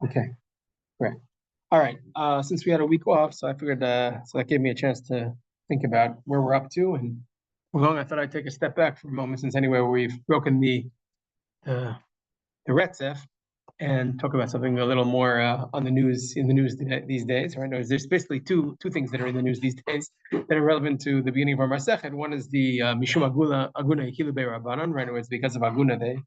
Okay, great. All right. Since we had a week off, so I figured so that gave me a chance to think about where we're up to and we're going. I thought I'd take a step back for a moment, since anyway we've broken the Retzef and talk about something a little more on the news these days. Right? There's basically two things that are in the news these days that are relevant to the beginning of our Masechet. One is the Mishum Aguna Hilu Rabbanon. Right? It's because of Aguna Day.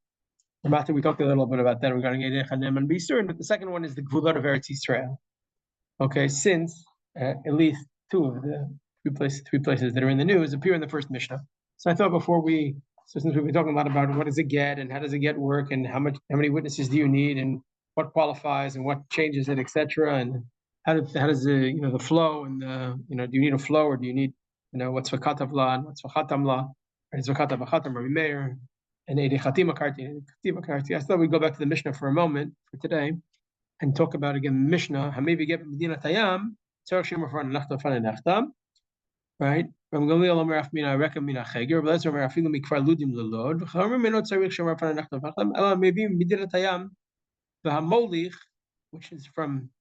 We talked a little bit about that regarding Eidei Chanem and Bisur. But the second one is the Gvulot of Eretz Yisrael. Okay, since at least two of the three places that are in the news appear in the first Mishnah. So I thought since we've been talking a lot about what does it get and how does it get work and how many witnesses do you need and what qualifies and what changes it, etc. And how does the the flow and do you need a flow or do you need what's v'katav la and what's v'chatam la, it's v'katav v'chatam Rabbi Meir and Eidei Chatima Karti. I thought we'd go back to the Mishnah for a moment for today and talk about again Mishnah. Maybe get Medina Tayam, Tzarech Shemer Fran Nechtam Fran Nechtam, right? From Gamliel Omer Afmina Rekam Mina Cheger, but let's remember Afilu Mikvar Ludim Lelod. V'chamer Menot Tzarech Shemer Fran Nechtam Fran. Ela maybe Medina Tayam, v'hamolich, which is from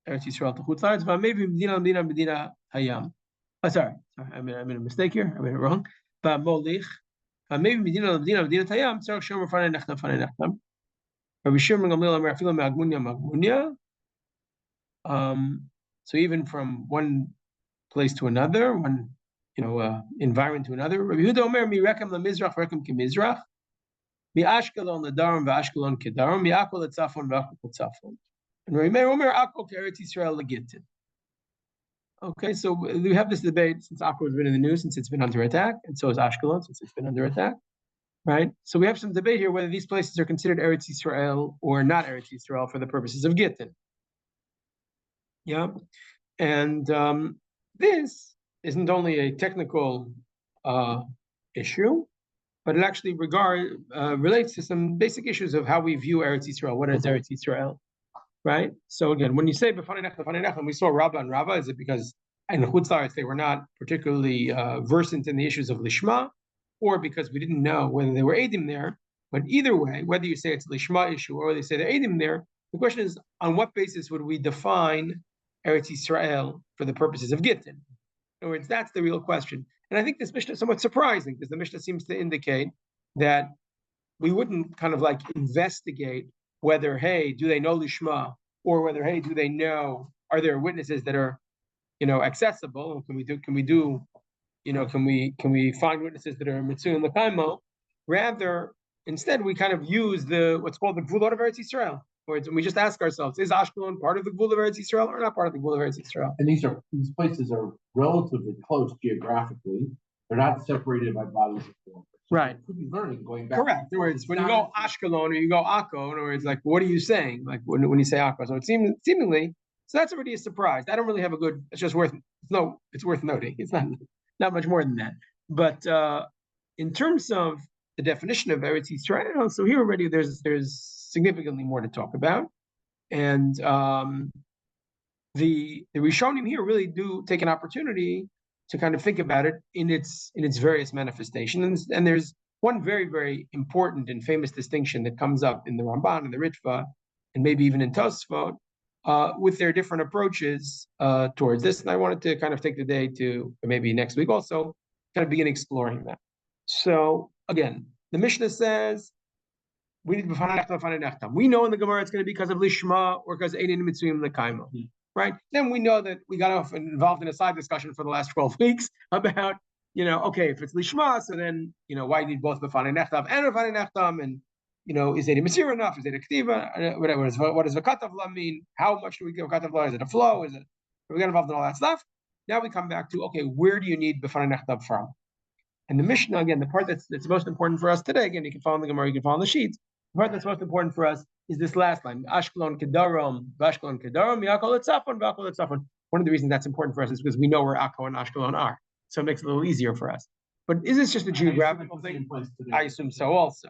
Eretz Yisrael to Chutz La'aretz. Maybe Medina Tayam. Oh, sorry, I made a mistake here. I made it wrong. V'hamolich, maybe Medina Tayam, Tzarech Shemer Fran Nechtam Fran Nechtam. So even from one place to another, one environment to another. Rabbi Yehuda Omer mirekem lemizrach rekem kemizrach, mi'ashkelon ledarim v'ashkelon kedarim, mi'akol letzafon v'akol letzafon. And Rabbi Meir Omer akol ke'eretz Yisrael legitin. Okay, so we have this debate since Akko has been in the news, since it's been under attack, and so is Ashkelon, since it's been under attack. Right, so we have some debate here whether these places are considered Eretz Yisrael or not Eretz Yisrael for the purposes of Gittin. Yeah, and this isn't only a technical issue, but it actually relates to some basic issues of how we view Eretz Yisrael. What is Eretz Yisrael, right? So again, when you say B'fanei Nechtam, we saw Rabba and Rava, is it because in Chutz La'aretz they were not particularly versant in the issues of Lishma, or because we didn't know whether they were Eidim there? But either way, whether you say it's a Lishma issue or they say they're Eidim there, the question is, on what basis would we define Eretz Yisrael for the purposes of Gittin? In other words, that's the real question. And I think this Mishnah is somewhat surprising, because the Mishnah seems to indicate that we wouldn't kind of like investigate whether, hey, do they know Lishma, or whether, hey, do they know, are there witnesses that are, accessible? Can we find witnesses that are Mitzuim L'Kaimo? Rather, instead, we kind of use what's called the Gvulot of Eretz Yisrael. And we just ask ourselves, is Ashkelon part of the Gvul of Eretz Yisrael or not part of the Gvul of Eretz Yisrael? And these places are relatively close geographically. They're not separated by bodies of water. So right. Could be learning going back. Correct. In other words, when you go Ashkelon or you go Akko, in other words, like, what are you saying? Like when you say Akko. So it seemingly, so that's already a surprise. I don't really have it's worth noting. It's not much more than that. But in terms of the definition of Eretz Yisrael, so here already there's significantly more to talk about. And the Rishonim here really do take an opportunity to kind of think about it in its various manifestations. And there's one very, very important and famous distinction that comes up in the Ramban and the Ritva, and maybe even in Tosfot, with their different approaches towards this. And I wanted to kind of take the day to, or maybe next week also, kind of begin exploring that. So again, the Mishnah says, we need B'fanei Nechtam. We know in the Gemara it's going to be because of Lishma or because Einin Mitzuyim L'Kaimo. Right? Then we know that we got involved in a side discussion for the last 12 weeks about, okay, if it's Lishma, so then, why you need both B'fanei Nechtam and B'fanei Nechtam, and, is Eidei Masir enough? Is it a Ktiva? What does V'katav La mean? How much do we give V'katav La? Is it a flow? We got involved in all that stuff. Now we come back to, okay, where do you need B'fanei Nechtam from? And the Mishnah, again, the part that's most important for us today, again, you can follow in the Gemara, you can follow in the sheets. The part that's most important for us is this last line, Ashkelon Kedarom, Vashkelon Kedarom, Yakol Etzafon, Vakol Etzafon. One of the reasons that's important for us is because we know where Akko and Ashkelon are. So it makes it a little easier for us. But is this just a geographical thing? I assume so also.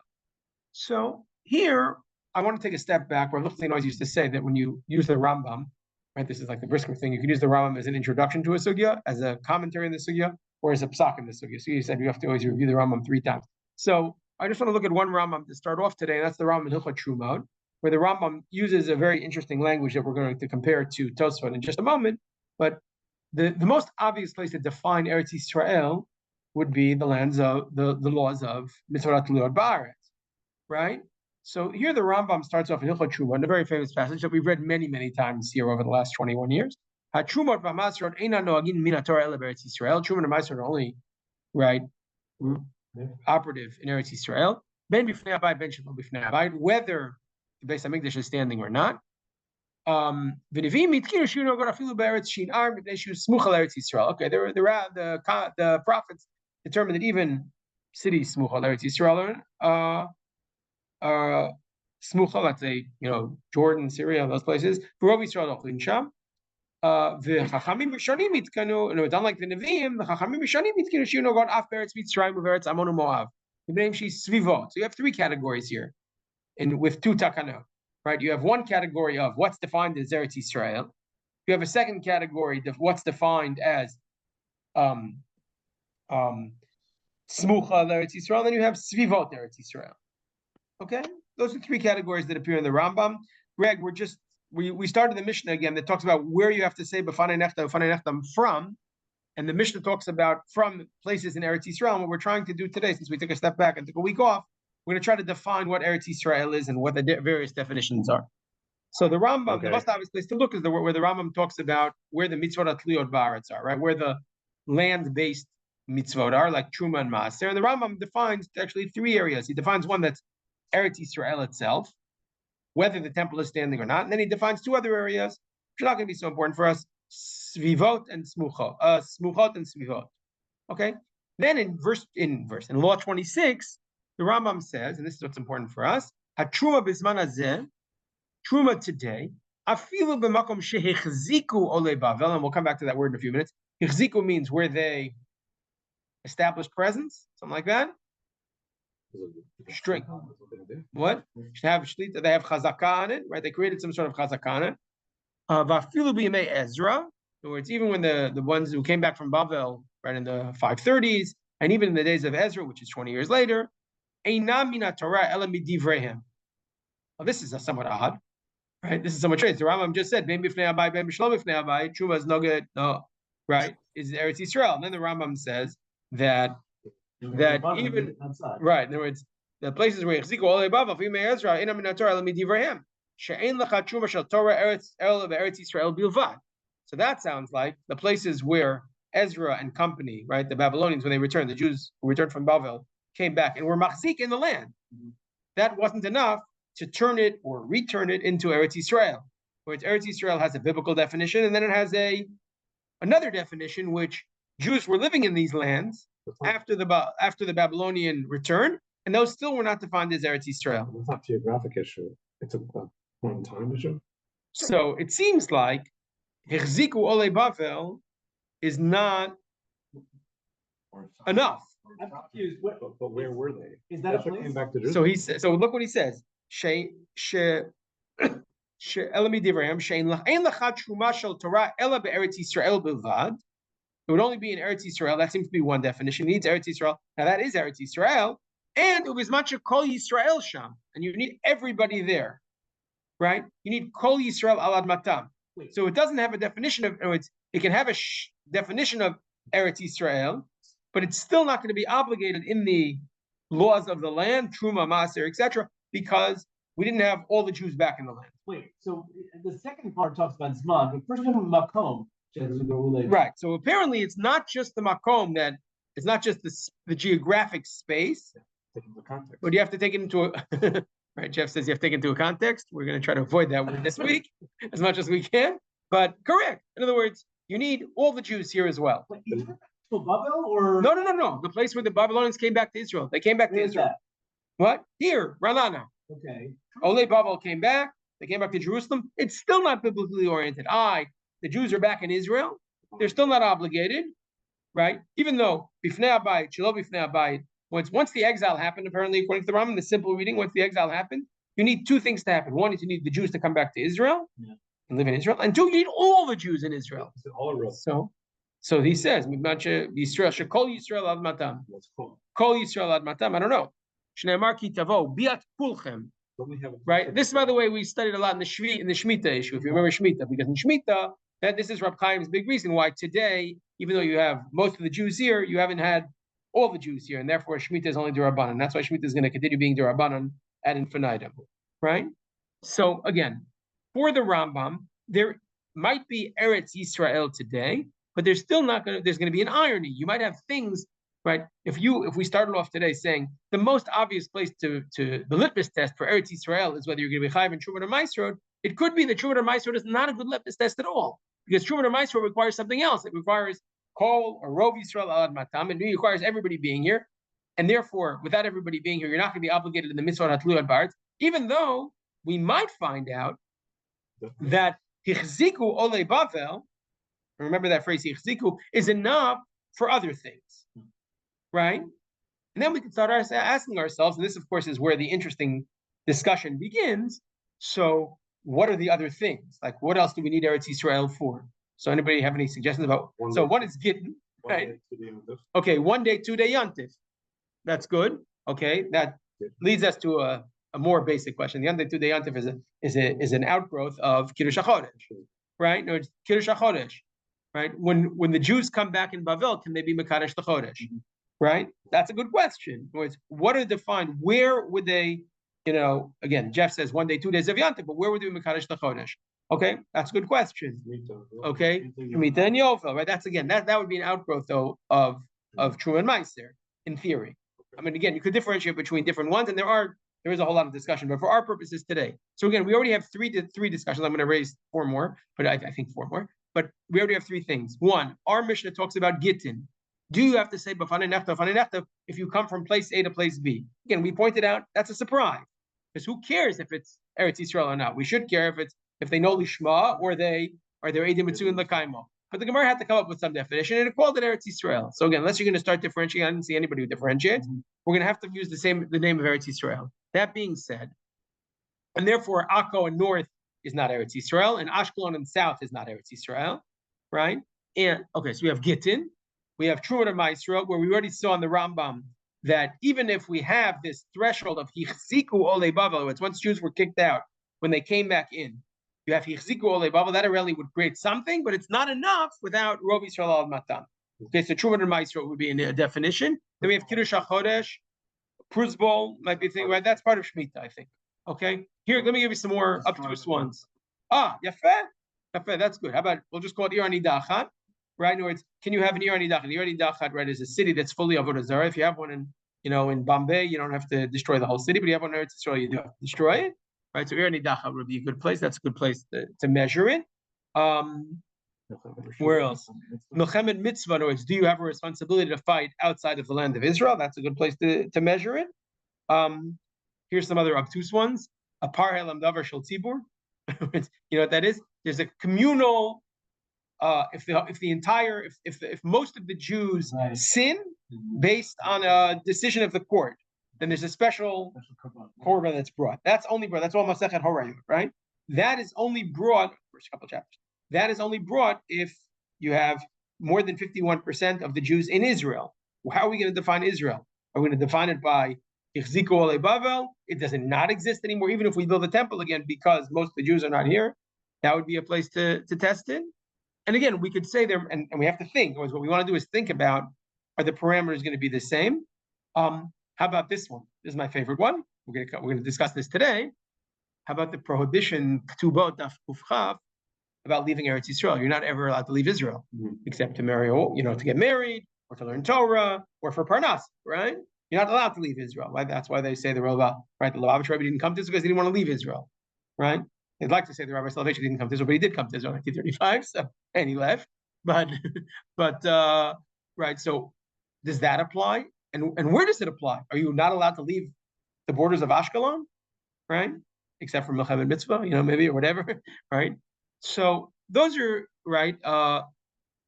So here, I want to take a step back, where Lichtenstein always used to say that when you use the Rambam, right, this is like the Brisker thing, you can use the Rambam as an introduction to a sugya, as a commentary in the sugya, or as a pesach in the sugya. So you said you have to always review the Rambam 3 times. So I just want to look at one Rambam to start off today, and that's the Rambam in Hilchot Trumot. where the Rambam uses a very interesting language that we're going to compare to Tosfot in just a moment. But the most obvious place to define Eretz Yisrael would be the lands of the laws of Mitzvot Liot Ba'aretz, right? So here the Rambam starts off in Hilchot Truma, a very famous passage that we've read many times here over the last 21 years. Trumot v'Masrot eina noagin min Torah ela b'Eretz Yisrael. Truma and Masrot are only right operative in Eretz Yisrael. Ben b'fnei abayit, ben shelo b'fnei abayit, whether the Beis Hamikdash is standing or not. V'nevim itkiru shiur no god afilu b'Eretz shinar mipnei shu smuch al Eretz Yisrael. Okay, the prophets determined that even cities smuch al Eretz Yisrael smucha, let's say, Jordan, Syria, those places. V'rov Yisrael ochlin sham. The Chachamim Rishonim itkanu, and it's unlike the Nevi'im, the Chachamim Rishonim itkanu shiur no god af b'Eretz Mitzrayim u'b'Eretz Amon u'Moav. The name she's svivot. So you have three categories here, and with two takanot, right? You have one category of what's defined as Eretz Yisrael. You have a second category of what's defined as smucha Eretz Yisrael. Then you have svivot Eretz Yisrael. Okay, those are three categories that appear in the Rambam. Greg, we started the Mishnah again that talks about where you have to say b'fanei nechtam from, and the Mishnah talks about from places in Eretz Yisrael. And what we're trying to do today, since we took a step back and took a week off, we're going to try to define what Eretz Yisrael is and what the various definitions are. So the Rambam, the most obvious place to look is where the Rambam talks about where the mitzvot atliot ba'aretz are, right? Where the land-based mitzvot are, like Truma and Maaser. And the Rambam defines actually three areas. He defines one that's Eretz Yisrael itself, whether the temple is standing or not. And then he defines two other areas, which are not going to be so important for us, svivot and smuchot, smuchot and svivot. Okay? Then in law 26, the Rambam says, and this is what's important for us, Truma bisman hazeh, Truma today, afilu b'makom shehechziku olei bavel, and we'll come back to that word in a few minutes. Hechziku means where they establish presence, something like that. String. What? They have shlita, they have chazakah on it, right? They created some sort of chazakah on it. Vafilu b'yemei Ezra. In other words, even when the ones who came back from Bavel, right, in the 530s, and even in the days of Ezra, which is 20 years later, einam mina Torah ela midivrehem. Well, this is somewhat odd, right? This is somewhat strange. The Rambam just said, "Ben b'fnei abayit, ben b'shlo b'fnei abayit." Truma is no good, no, right? Is Eretz Yisrael. And then the Rambam says that even right, in other words, the places where Yechziku olei bavel v'yemei Ezra einam mina Torah ela midivrehem she'ein lecha truma shel Torah Eretz Yisrael bilvad. So that sounds like the places where Ezra and company, right, the Babylonians, when they returned, the Jews who returned from Bavel, came back and were machzik in the land. That wasn't enough to turn it or return it into Eretz Yisrael. Whereas Eretz Yisrael has a biblical definition, and then it has another definition, which Jews were living in these lands after the Babylonian return, and those still were not defined as Eretz Yisrael. It's not a geographic issue. It's a one-time issue. So it seems like Hechziku Olei Bavel is not enough. I'm confused. But where were they? Is that a place? Came back to So so look what he says. It would only be in Eretz Yisrael. That seems to be one definition. It needs Eretz Yisrael. Now that is Eretz Yisrael, and it was much of Kol Yisrael Sham, and you need everybody there, right? You need Kol Yisrael Al Admatam. So it doesn't have a definition of. It can have a definition of Eretz Yisrael, but it's still not going to be obligated in the laws of the land, Truma, Maaser, etc., because we didn't have all the Jews back in the land. Wait, so the second part talks about Zman, but first one Makom. Right. So apparently it's not just the Makom, that it's not just the geographic space, but you have to take it into a right. Jeff says you have to take it into a context. We're going to try to avoid that one this week as much as we can. But correct. In other words, you need all the Jews here as well. Babel or No. The place where the Babylonians came back to Israel. They came back to Israel. What? Here, Ranana. Okay. Olei Babel came back. They came back to Jerusalem. It's still not biblically oriented. The Jews are back in Israel. They're still not obligated, right? Even though bifnei abayit, shelo bifnei abayit. Once the exile happened, apparently according to the Rambam, the simple reading, once the exile happened, you need two things to happen. One is you need the Jews to come back to Israel and live in Israel, and two, you need all the Jews in Israel. So he says, Yisrael shekol Yisrael admatam. Kol Yisrael admatam. I don't know. Shneimar ki tavo biat kulchem Don't we have? right? This, by the way, we studied a lot in the Shemitah issue, if you remember Shemitah, because in Shemitah, that this is Rab Chaim's big reason why today, even though you have most of the Jews here, you haven't had all the Jews here, and therefore Shemitah is only D'Rabbanan. That's why Shemitah is going to continue being D'Rabbanan ad infinitum, right? So again, for the Rambam, there might be Eretz Yisrael today, but there's still not going to, there's going to be an irony. You might have things, right? If we started off today saying the most obvious place to the litmus test for Eretz Yisrael is whether you're going to be chayiv in Truma or Maasrot, it could be that Truma or Maasrot is not a good litmus test at all, because Truma or Maasrot requires something else. It requires Kol or Rov Yisrael Alad Matam, and it requires everybody being here, and therefore, without everybody being here, you're not going to be obligated in the mitzvah Hatlu Adbarat, even though we might find out that Hichziku Ole Bavel, remember that phrase, Hichziku, is enough for other things, right? And then we can start asking ourselves, and this, of course, is where the interesting discussion begins. So, what are the other things? Like, what else do we need Eretz Yisrael for? So, anybody have any suggestions about? So, one is Gittin, right? Okay, 1 day, 2 day Yontif. That's good. Okay, that leads us to a more basic question. The 1 day, 2 day Yontif is an outgrowth of Kiddush HaChodesh, right? No, it's Kiddush HaChodesh, right? When the Jews come back in Bavel, can they be Mekadesh the Chodesh? Right? That's a good question. What are defined? Where would they, again, Jeff says 1 day, 2 days of Yontif, but where would they be Mekadesh the Chodesh? Okay, that's a good question. Okay, Shemitah and Yovel, right? That's again, that would be an outgrowth though of Truma and Meiser, in theory. I mean, again, you could differentiate between different ones, and there is a whole lot of discussion, but for our purposes today. So again, we already have three discussions. I'm going to raise four more, but I think four more. But we already have three things. One, our Mishnah talks about Gittin. Do you have to say B'fanei Nefta if you come from place A to place B? Again, we pointed out that's a surprise, because who cares if it's Eretz Yisrael or not? We should care if they know Lishma or they are Eidim Mitzu and Lakaimo. But the Gemara had to come up with some definition, and it called it Eretz Yisrael. So again, unless you're going to start differentiating, I didn't see anybody who differentiates. We're going to have to use the name of Eretz Yisrael. That being said, and therefore Akko and North is not Eretz Yisrael, and Ashkelon and South is not Eretz Yisrael, right? And okay, so we have Gittin, we have Truma or Maasrot, where we already saw in the Rambam that even if we have this threshold of Hichziku Ole Bavel, it's once Jews were kicked out, when they came back in, you have Hichziku Ole Bavel, that really would create something, but it's not enough without Rov Yisrael Al Matan. Okay, so Truma or Maasrot would be in a definition. Then we have Kiddush HaChodesh, Pruzbol might be a thing, right? That's part of Shemitah, I think. Okay, here, let me give you some more obtuse ones. Yafeh, that's good. How about, we'll just call it Irani Dachat, right? In other words, can you have an Irani Dachat? Irani Dachat, right, is a city that's fully Avodah Zarah. If you have one in Bombay, you don't have to destroy the whole city, but you have one in Eretz Yisrael, you do have to destroy it, right? So Irani Dachat would be a good place. That's a good place to measure it. Where else? Milchemet Mitzvah, in other words, do you have a responsibility to fight outside of the land of Israel? That's a good place to measure it. Here's some other obtuse ones. Apar Helam Davar Shel Tzibur. You know what that is? There's a communal. If most of the Jews sin based on a decision of the court, then there's a special korban that's brought. That's only brought. That's all Masechet Horayim, right? That is only brought. First couple chapters. That is only brought if you have more than 51% of the Jews in Israel. How are we going to define Israel? Are we going to define it by Ichziku Ole Bavel? It does not exist anymore, even if we build a temple again, because most of the Jews are not here. That would be a place to test it. And again, we could say there, and we have to think. What we want to do is think about, are the parameters going to be the same? How about this one? This is my favorite one. We're going to discuss this today. How about the prohibition, Ketubot Daf Kuf Chaf, about leaving Eretz Yisrael? You're not ever allowed to leave Israel, except to marry, to get married, or to learn Torah, or for Parnas, right? You're not allowed to leave Israel, right? That's why they say the Rava, right? The Lubavitch Rebbe didn't come to Israel because he didn't want to leave Israel, right? They'd like to say the Rabbi Soloveitchik didn't come to Israel, but he did come to Israel in 1935, and he left. But right. So does that apply? And where does it apply? Are you not allowed to leave the borders of Ashkelon, right? Except for Milchemet Mitzvah, maybe, or whatever, right? So those are right.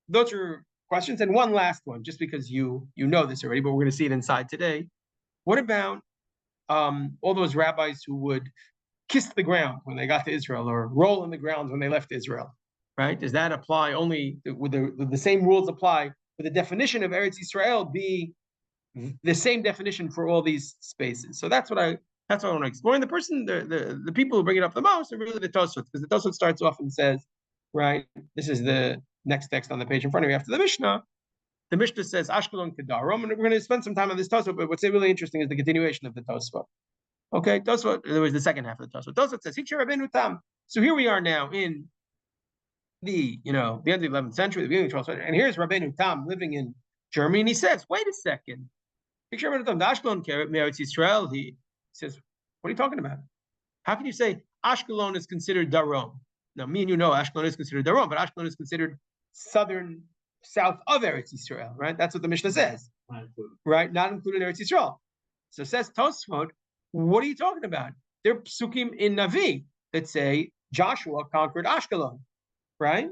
Those are questions. And one last one, just because you know this already, but we're going to see it inside today. What about all those rabbis who would kiss the ground when they got to Israel, or roll in the ground when they left Israel, right? Does that apply only, would the same rules apply? Would the definition of Eretz Yisrael be the same definition for all these spaces? So that's what I That's what I want to explore. And the people who bring it up the most are really the Tosfot, because the Tosfot starts off and says, right, this is the next text on the page in front of you after the Mishnah. The Mishnah says Ashkelon Kedarom, and we're going to spend some time on this Tosfot, but what's really interesting is the continuation of the Tosfot. Okay, Tosfot, there was the second half of the Tosfot. Tosfot says, Hiksher Rabbeinu Tam. So here we are now in the end of the 11th century, the beginning of the 12th century, and here's Rabbeinu Tam living in Germany, and he says, wait a second. Hiksher Rabbeinu Tam, Ashkelon Meretz Yisrael, he says, what are you talking about? How can you say Ashkelon is considered Darom? Now, me and you know Ashkelon is considered Darom, but Ashkelon is considered south of Eretz Yisrael, right? That's what the Mishnah says, right? Not included Eretz Yisrael. So says Tosfot, what are you talking about? There are psukim in Navi that say Joshua conquered Ashkelon, right?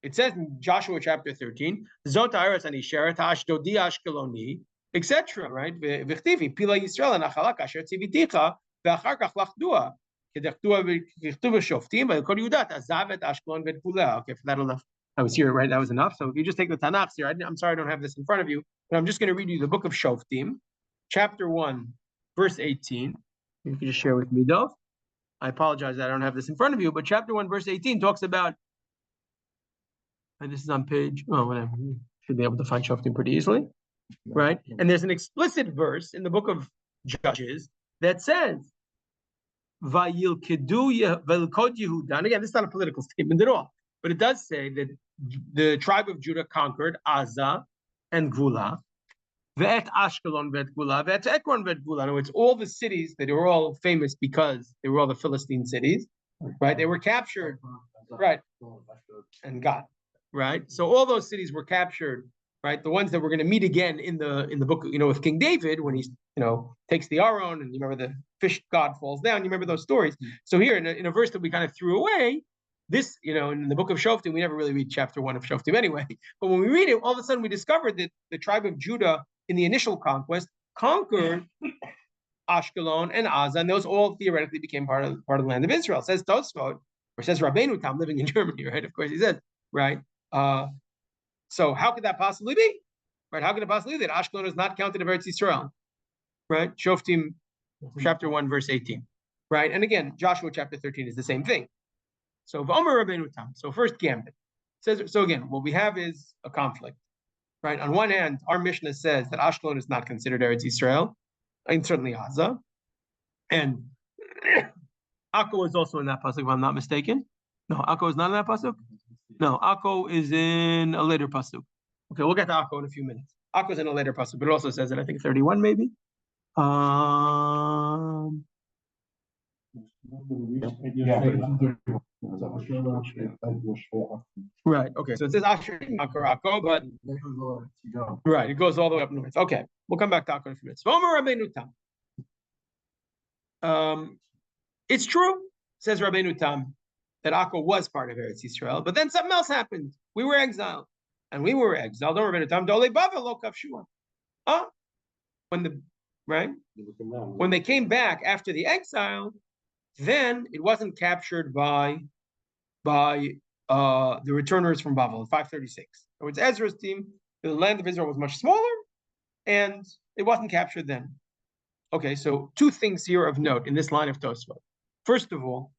It says in Joshua chapter 13, Zot ha'aretz hanisheret ha'ashdodi Ashkeloni, etc. Right? V'chtivi pila Yisrael anachala kasher tziviticha ve'achar kach lachdua kedechtua v'chtuv v'shoftim v'kol Yudat azav et Ashkelon v'et kuleh. Okay, for that enough. I was here, right? That was enough. So if you just take the Tanakh here, I'm sorry I don't have this in front of you, but I'm just going to read you the book of Shoftim, chapter 1, verse 18. You can just share with me, Dov. I apologize that I don't have this in front of you, but chapter 1, verse 18 talks about, and this is on page, whatever. You should be able to find Shoftim pretty easily, right? And there's an explicit verse in the book of Judges that says, Vayilkedu Vayilkod Yehuda. And again, this is not a political statement at all, but it does say that the tribe of Judah conquered Aza and Gvula, Ve'et Ashkelon ve'et Gvula, ve'et Ekron ve'et Gvula. In other words, all the cities that were all famous because they were all the Philistine cities, right? They were captured, right? And got, right? So all those cities were captured, right? The ones that we're going to meet again in the book, with King David when he, takes the Aron, and you remember the fish god falls down. You remember those stories. So here in a verse that we kind of threw away. This, in the book of Shoftim, we never really read chapter 1 of Shoftim anyway. But when we read it, all of a sudden we discovered that the tribe of Judah in the initial conquest conquered Ashkelon and Aza, and those all theoretically became part of the land of Israel. It says Tosfot, or says Rabbeinu Tam living in Germany, right? Of course he says, right? So how could that possibly be? Right? How could it possibly be that Ashkelon is not counted in Eretz Yisrael? Right? Shoftim chapter 1, verse 18. Right? And again, Joshua chapter 13 is the same thing. So V'omer Rabbeinu Tam. So first gambit says. So again, what we have is a conflict, right? On one hand, our Mishnah says that Ashkelon is not considered Eretz Yisrael, and certainly Aza, and Akko is also in that pasuk, if I'm not mistaken. No, Akko is not in that pasuk. No, Akko is in a later pasuk. Okay, we'll get to Akko in a few minutes. Akko is in a later pasuk, but it also says it. I think 31 maybe. Right. Okay. So it says Asher Akko, but right, it goes all the way up north. Okay, we'll come back to Akko in a few minutes. It's true, says Rabbeinu Tam, that Akko was part of Eretz Yisrael, but then something else happened. We were exiled, and we were exiled. Don't Rabbeinu Tam, Dole Bavel Lo Kavshua. When they came back after the exile, then it wasn't captured by the returners from Babel in 536. In other words, Ezra's team, the land of Israel was much smaller, and it wasn't captured then. Okay, so two things here of note in this line of Tosfot. First of all,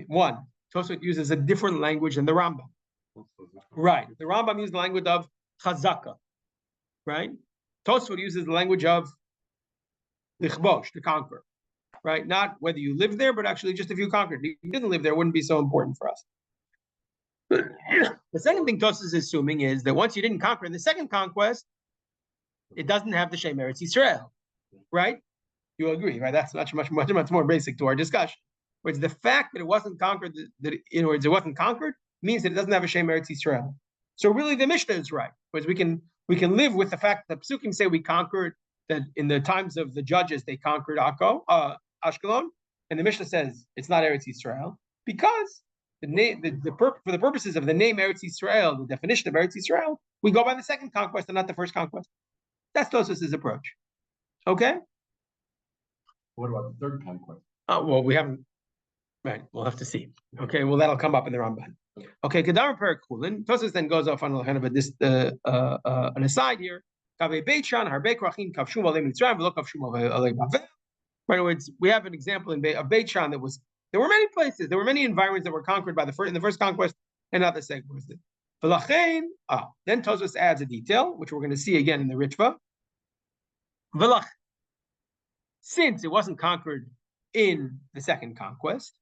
one, Tosfot uses a different language than the Rambam. Right, the Rambam uses the language of chazaka, right? Tosfot uses the language of lichbosh, to conquer, right? Not whether you live there, but actually just if you conquered. If you didn't live there, it wouldn't be so important for us. The second thing Tosfot is assuming is that once you didn't conquer in the second conquest, it doesn't have the Shem Eretz Yisrael, right? You agree, right? That's much more basic to our discussion. Whereas the fact that it wasn't conquered, in words, it wasn't conquered, means that it doesn't have a Shem Eretz Yisrael. So really, the Mishnah is right, because we can live with the fact that Psukim say we conquered, that in the times of the judges they conquered Ashkelon, and the Mishnah says it's not Eretz Yisrael because for the purposes of the name Eretz Yisrael, the definition of Eretz Yisrael, we go by the second conquest and not the first conquest. That's Tosfos' approach. Okay. What about the third conquest? Well, we haven't. Right, we'll have to see. Okay, well that'll come up in the Ramban. Okay, Kedar Perak Kulin. Tosfos then goes off on kind of an aside here. Kavei Beit Shan Harbe Krachim Kavshum Alei Mitzrayim V'lo Kavshum Alei Bavel. In other words, we have an example of Beit Shan there were many places, there were many environments that were conquered in the first conquest and not the second conquest. Then Tosfos adds a detail, which we're going to see again in the Ritva. Since it wasn't conquered in the second conquest,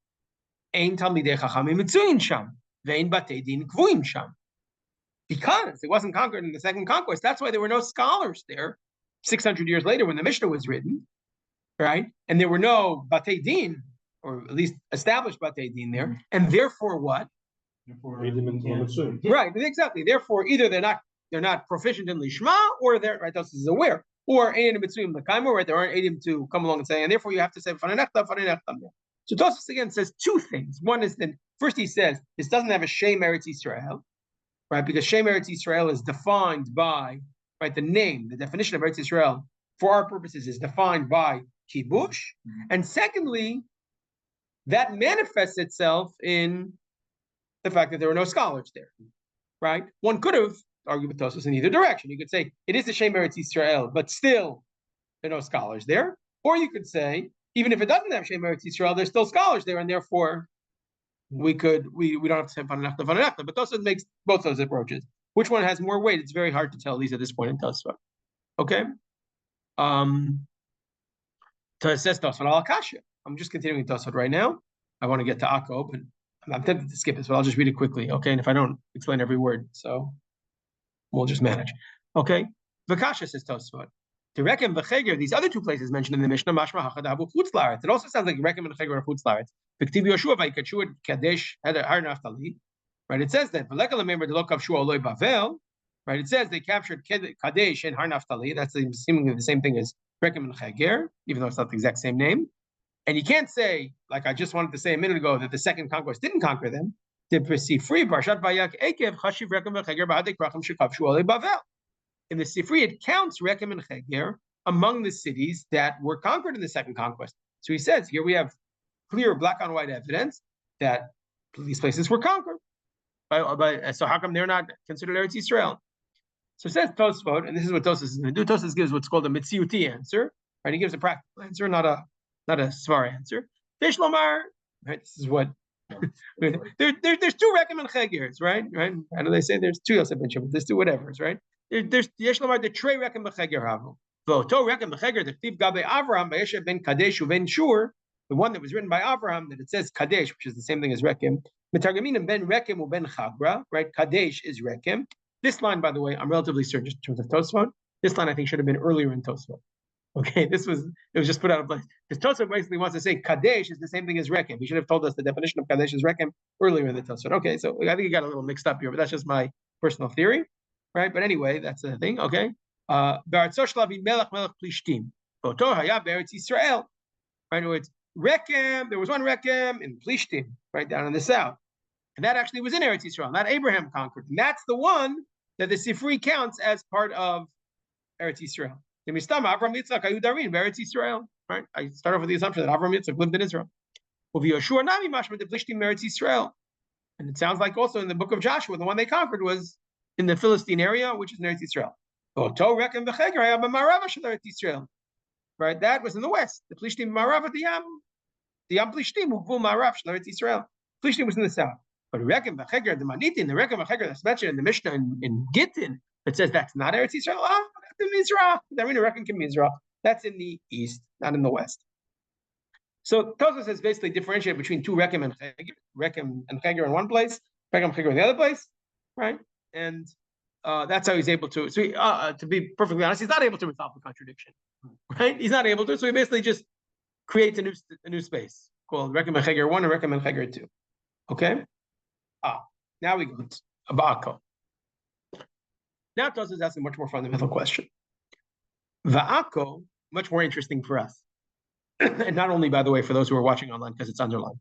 because it wasn't conquered in the second conquest, that's why there were no scholars there 600 years later when the Mishnah was written, right? And there were no Batei Din, or at least established Batei Din there, and therefore what? Right, exactly. Therefore, either they're not proficient in Lishma, or they're right. This is aware, or Eidim Mitzuyim L'Kaimer, right? There aren't Eidim to come along and say, and therefore you have to say Fanenechta. So Tosfos again says two things. One is that first he says this doesn't have a Shem Eretz Yisrael, right? Because Shem Eretz Yisrael is defined by the name, the definition of Eretz Yisrael for our purposes is defined by Kibush, and secondly, that manifests itself in the fact that there were no scholars there, right? One could have argued with Tosfos in either direction. You could say it is the Shem Eretz Yisrael, but still there are no scholars there. Or you could say, even if it doesn't have Shem Eretz Yisrael, there's still scholars there, and therefore we don't have to say Fanenechta. But Tosfos makes both those approaches. Which one has more weight? It's very hard to tell these at this point in Tosfos. Okay? It says Tosfos al Akashya. I'm just continuing Tosfos right now. I want to get to Akko, but I'm tempted to skip it, so I'll just read it quickly, okay? And if I don't explain every word, so we'll just manage. Okay? Vakasha says Tosfot. To Rekem v'Cheger, these other two places mentioned in the Mishnah, Mashma Hachadabu Chutz Laaretz. It also sounds like Rekem and Cheger are Chutz Laaretz. V'Ktiv Yoshua v'Yikachu Kadesh Har Naftali. Right? It says that V'Lekal Member Delo Kavshu Oloi Bavel. Right? It says they captured Kadesh and Har Naftali. That's seemingly the same thing as Rekem and Cheger, even though it's not the exact same name. And you can't say, like I just wanted to say a minute ago, that the second conquest didn't conquer them. To proceed free, Parshat Vayak Ekev Chashiv Rekem v'Cheger b'Hadei Krachim Shekavshu Olei Bavel. In the Sifri, it counts Rekem and Cheger among the cities that were conquered in the second conquest. So he says, here we have clear black on white evidence that these places were conquered. So how come they're not considered Eretz Yisrael? So it says Tosfot, and this is what Tosfos is going to do. Tosfos gives what's called a Mitziuti answer, right? He gives a practical answer, not a Svar answer. Fish Lomar, right? This is what there's two Rekem and Chegers, right? I know they say there's two Yosef ben Shimon, there's two whatevers, right? There's Yesh Lomar the Trey Rekem and Cheger Havu. V'oto Rekem and Cheger the Tiv Gabe Avraham Vayeshev ben Kadesh uven Shur, the one that was written by Avraham that it says Kadesh, which is the same thing as Rekem. Metargaminim ben Rekem uben Chagra, right? Kadesh is Rekem. This line, by the way, I'm relatively certain just in terms of Tosfot. This line I think should have been earlier in Tosfot. Okay, it was just put out of place. Because Tosfot basically wants to say Kadesh is the same thing as Rekem. He should have told us the definition of Kadesh is Rekem earlier in the Tosfot. Okay, so I think he got a little mixed up here, but that's just my personal theory, right? But anyway, that's the thing, okay? Right, so it's Rekem, there was one Rekem in Plishtim, right down in the south. And that actually was in Eretz Yisrael, not Abraham conquered. And that's the one that the Sifri counts as part of Eretz Yisrael. Avram Yitzchak Ayudarin, Eretz Yisrael. Right? I start off with the assumption that Avram Yitzchak lived in Israel. And it sounds like also in the book of Joshua, the one they conquered was in the Philistine area, which is in Eretz Yisrael. Right? That was in the west. The Plishtim Marav the Yam Plishtim Uvu Marav Eretz Yisrael. Plishtim was in the south. But Rekem v'Cheger, the Manitin, the Rekem v'Cheger that's mentioned in the Mishnah in Gittin, it says that's not Eretz Yisrael. Oh, that's in Israel. I mean, Rekem can be Israel. That's in the east, not in the west. So Tosfos has basically differentiated between two Rekem and Cheger in one place, Rekem and Cheger in the other place, right? And that's how he's able to. So to be perfectly honest, he's not able to resolve the contradiction, right? He's not able to. So he basically just creates a new space called Rekem and Cheger 1 and Rekem and Cheger 2. Okay. Now we go to Va'ako. Now Tosfos is asking a much more fundamental question. Va'ako, much more interesting for us. And not only, by the way, for those who are watching online because it's underlined.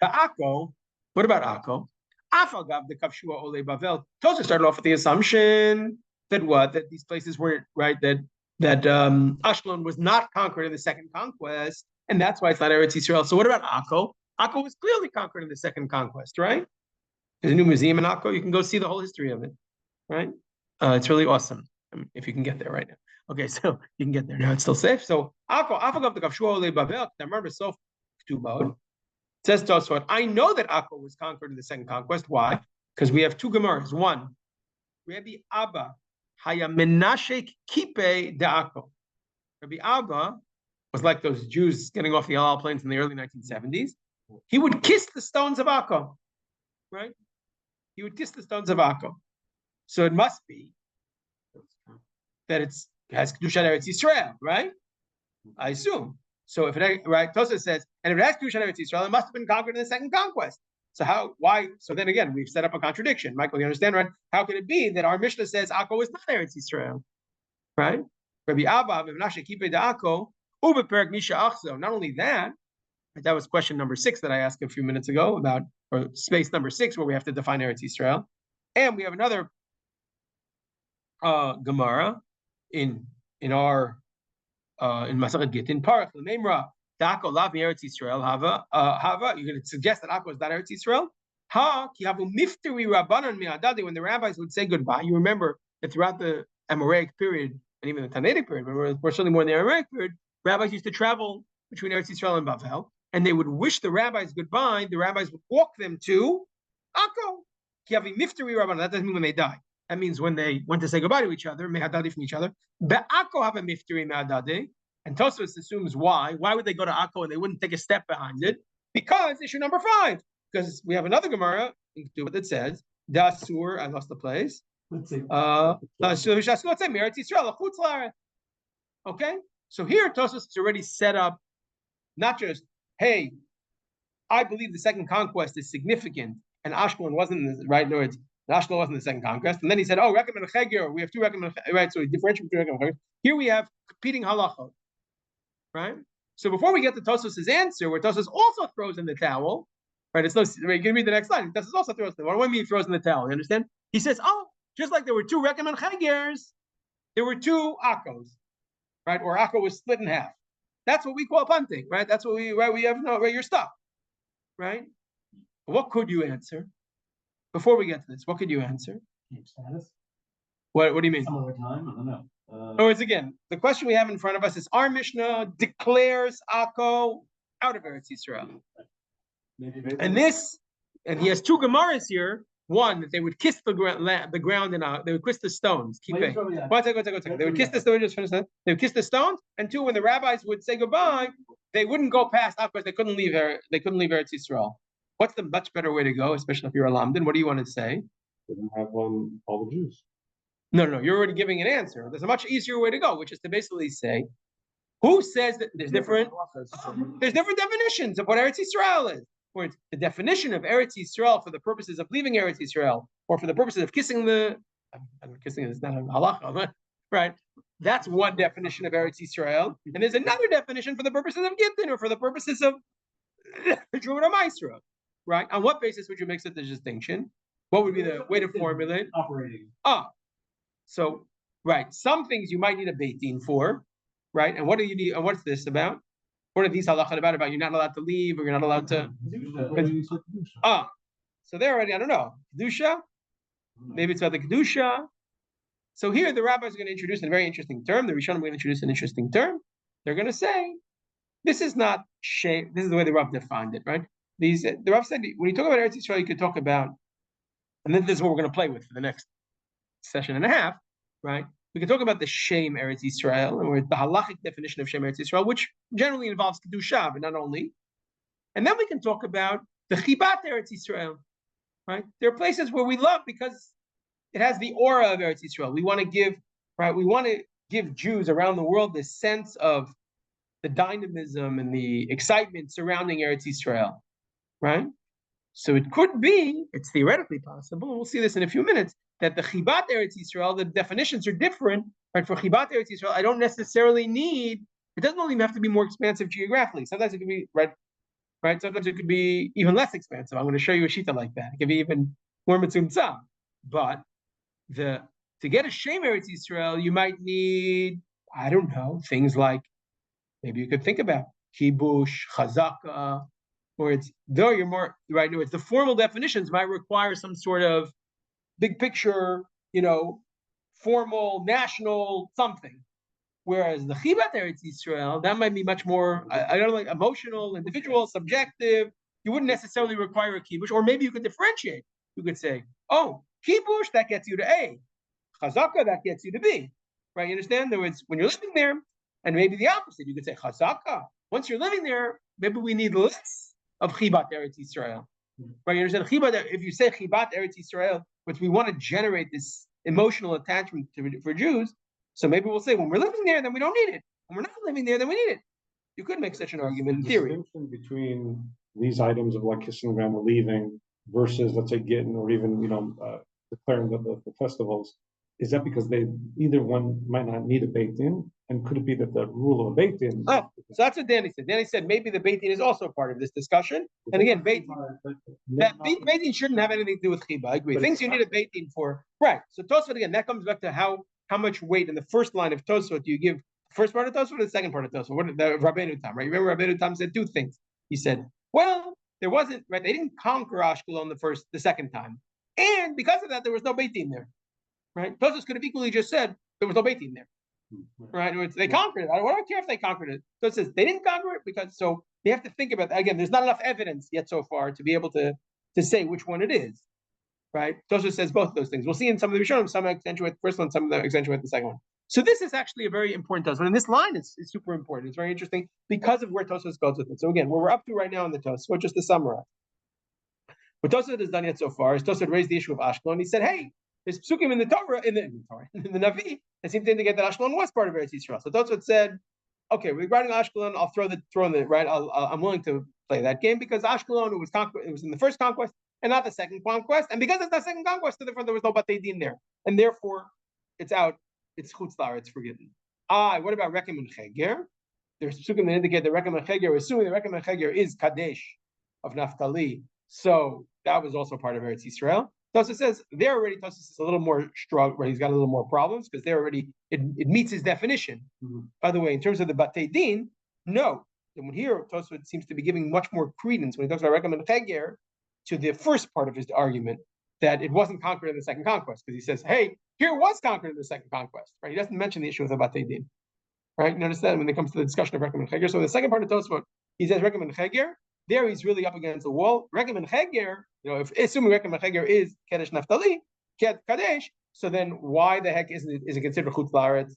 Va'ako, what about Akko? Afalgav the Kavshua Ole Bavel. Tosfos started off with the assumption that what? That these places weren't, right, that Ashkelon was not conquered in the second conquest, and that's why it's not Eretz Yisrael. So what about Akko? Akko was clearly conquered in the second conquest, right? There's a new museum in Akko. You can go see the whole history of it, right? It's really awesome if you can get there right now. Okay, so you can get there now. It's still safe. So remember so it says Tosfot, I know that Akko was conquered in the second conquest. Why? Because we have two Gemaras. One, Rabbi Abba Haya Menashek Kipe de Akko. Rabbi Abba was like those Jews getting off the El Al plains in the early 1970s. He would kiss the stones of Akko, right? He would kiss the stones of Akko. So it must be that it has Kedusha Eretz Yisrael, right? I assume. So if it right, Tosa says, and if it has Kedusha Eretz Yisrael, it must have been conquered in the second conquest. So why? So then again, we've set up a contradiction. Michael, you understand, right? How could it be that our Mishnah says Akko is not Eretz Yisrael, right? Rabbi Abba, Menashe Kipe de Akko, Ubeperk Misha Achzo. Not only that, that was question number 6 that I asked a few minutes ago about, or space number 6, where we have to define Eretz Yisrael. And we have another Gemara in our in Masachet Gittin, Parach Lememra, Da'ako Lav Eretz Yisrael Hava. You're going to suggest that Akko is not Eretz Yisrael? Ha Ki Havu Mifteri Rabbanan Mi'adadi. When the rabbis would say goodbye, you remember that throughout the Amoraic period and even the Tannaitic period, but we're certainly more in the Amoraic period, rabbis used to travel between Eretz Yisrael and Bavel, and they would wish the rabbis goodbye. The rabbis would walk them to Akko. Ki Havu Mifteri Rabbanan. That doesn't mean when they die. That means when they went to say goodbye to each other, me'adadi from each other. Be'akko have a mifteri me'adadi. And Tosfos assumes why. Why would they go to Akko and they wouldn't take a step behind it? Because issue number 5. Because we have another Gemara that says, Dasur, I lost the place. Okay? So here Tosfos has already set up not just, hey, I believe the second conquest is significant, and Ashkelon wasn't in the right words. Ashkelon wasn't the second conquest, and then he said, "Oh, Rekem and Chegir, we have 2 Rekem and Chegir." Right? So he differentiates between Rekem and Chegir. Here we have competing halachot, right? So before we get to Tosfos' answer, where Tosfos also throws in the towel, right? It's no. You can read the next line. Tosfos also throws in the towel. What do I mean he throws in the towel? You understand? He says, "Oh, just like there were 2 Rekem and Chegirs, there were 2 Akkos, right? Or Akko was split in half. That's what we call punting, right? That's what we have no right. You're stuck, right? What could you answer? Before we get to this, what could you answer? Status? What do you mean? Some other time? I don't know. In other words, again, the question we have in front of us is: our Mishnah declares Akko out of Eretz Yisrael, and he has 2 Gemaras here. One that they would kiss the ground and they would kiss the stones. Keep it. One second. They would kiss the stones. Just finish that. They would kiss the stones, and 2, when the rabbis would say goodbye, they wouldn't go past Akko. They couldn't leave Eretz Yisrael. What's the much better way to go, especially if you're a Lamdan? What do you want to say? Didn't have all the Jews. No, you're already giving an answer. There's a much easier way to go, which is to basically say, who says that there's different definitions of what Eretz Yisrael is. For it's the definition of Eretz Yisrael for the purposes of leaving Eretz Yisrael, or for the purposes of kissing kissing is not a halacha, right? That's one definition of Eretz Yisrael, and there's another definition for the purposes of Gittin, or for the purposes of Truma Maisra. Right? On what basis would you make such a distinction? What would be the way to formulate? Operating. So right. Some things you might need a Beit Din for, right? And what do you need? And what's this about? What are these halachot about? About you're not allowed to leave, or you're not allowed to. So they're already, I don't know, kedusha. Maybe it's about the kedusha. So here the rabbis are going to introduce a very interesting term. The Rishonim are going to introduce an interesting term. They're going to say, this is not shame. This is the way the Rav defined it, right? The Rav said, when you talk about Eretz Yisrael, you could talk about, and then this is what we're going to play with for the next session and a half, right? We can talk about the Shem Eretz Yisrael, or the halachic definition of Shem Eretz Yisrael, which generally involves Kedusha, but not only. And then we can talk about the Chibat Eretz Yisrael, right? There are places where we love because it has the aura of Eretz Yisrael. We want to give Jews around the world this sense of the dynamism and the excitement surrounding Eretz Yisrael. Right? So it could be, it's theoretically possible, we'll see this in a few minutes, that the Chibat Eretz Yisrael, the definitions are different. Right? For Chibat Eretz Yisrael, I don't necessarily need, it doesn't only have to be more expansive geographically. Sometimes it could be, right? Sometimes it could be even less expansive. I'm going to show you a shita like that. It could be even more mitzumtzam. But to get a Shem Eretz Yisrael, you might need, I don't know, things like, maybe you could think about kibush, chazaka, or it's, though you're more, right, no, it's the formal definitions might require some sort of big picture, formal, national something, Whereas the chibat Eretz Yisrael, that might be much more, I don't know, like emotional, individual, subjective. You wouldn't necessarily require a kibush, or maybe you could differentiate. You could say, oh, kibush, that gets you to A. Chazaka, that gets you to B. Right? You understand? In other words, when you're living there, and maybe the opposite, you could say chazaka. Once you're living there, maybe we need less of chibat Eretz Yisrael. Right? You understand? Chibat, if you say chibat Eretz Yisrael, which we want to generate this emotional attachment for Jews, so maybe we'll say when we're living there, then we don't need it. When we're not living there, then we need it. You could make such an argument in theory. The distinction between these items of like kissing the ground or leaving versus, let's say, getting or even declaring the festivals, is that because they either one might not need a beit din, and could it be that the rule of a beit din? Oh, so that's what Danny said. Danny said maybe the beit din is also part of this discussion. And again, beit din shouldn't have anything to do with chiba. I agree. Things you need a beit din for, right? So Tosfot again, that comes back to how much weight in the first line of Tosfot do you give the first part of Tosfot or the second part of Tosfot? What the Rabbeinu Tam, right? You remember Rabbeinu Tam said two things. He said, well, there wasn't, right? They didn't conquer Ashkelon the second time, and because of that, there was no beit din there. Right? Tosfos could have equally just said there was no beit din there. Right? They conquered it. I don't care if they conquered it. So it says they didn't conquer it because so you have to think about that. Again, there's not enough evidence yet so far to be able to say which one it is. Right? Tosfos says both of those things. We'll see in some of the Rishonim, some accentuate the first one, some of them accentuate the second one. So this is actually a very important Tosfos. And this line is super important. It's very interesting because of where Tosfos goes with it. So again, what we're up to right now in the Tosfos, just to summarize. What Tosfos has done yet so far is Tosfos raised the issue of Ashkelon. He said, hey, there's psukim in the Torah, in the Navi, that seem to indicate that Ashkelon was part of Eretz Yisrael. So Tosfot said, okay, regarding Ashkelon, I'll throw in the right. I'm willing to play that game because Ashkelon it was in the first conquest and not the second conquest, and because it's the second conquest, therefore there was no batei din there, and therefore it's out. It's chutzlar. It's forgiven. What about Rekem and Cheger? There's psukim that indicate that Rekem and Cheger, assuming that Rekem and Cheger is Kadesh of Naphtali, so that was also part of Eretz Yisrael. Tosfos says there already Tosfos is a little more strong, right? He's got a little more problems because there already it meets his definition. Mm-hmm. By the way, in terms of the batei din, no. And here Tosfos seems to be giving much more credence when he talks about Rekem and Cheger to the first part of his argument that it wasn't conquered in the second conquest, because he says, hey, here it was conquered in the second conquest. Right? He doesn't mention the issue of the batei din. Right? You understand when it comes to the discussion of Rekem and Cheger. So the second part of Tosfos, he says Rekem and Cheger. There he's really up against the wall. Rekem and Cheger, if assuming Rekem and Cheger is Kadesh Naphtali, Kadesh, so then why the heck is it considered Chutz La'aretz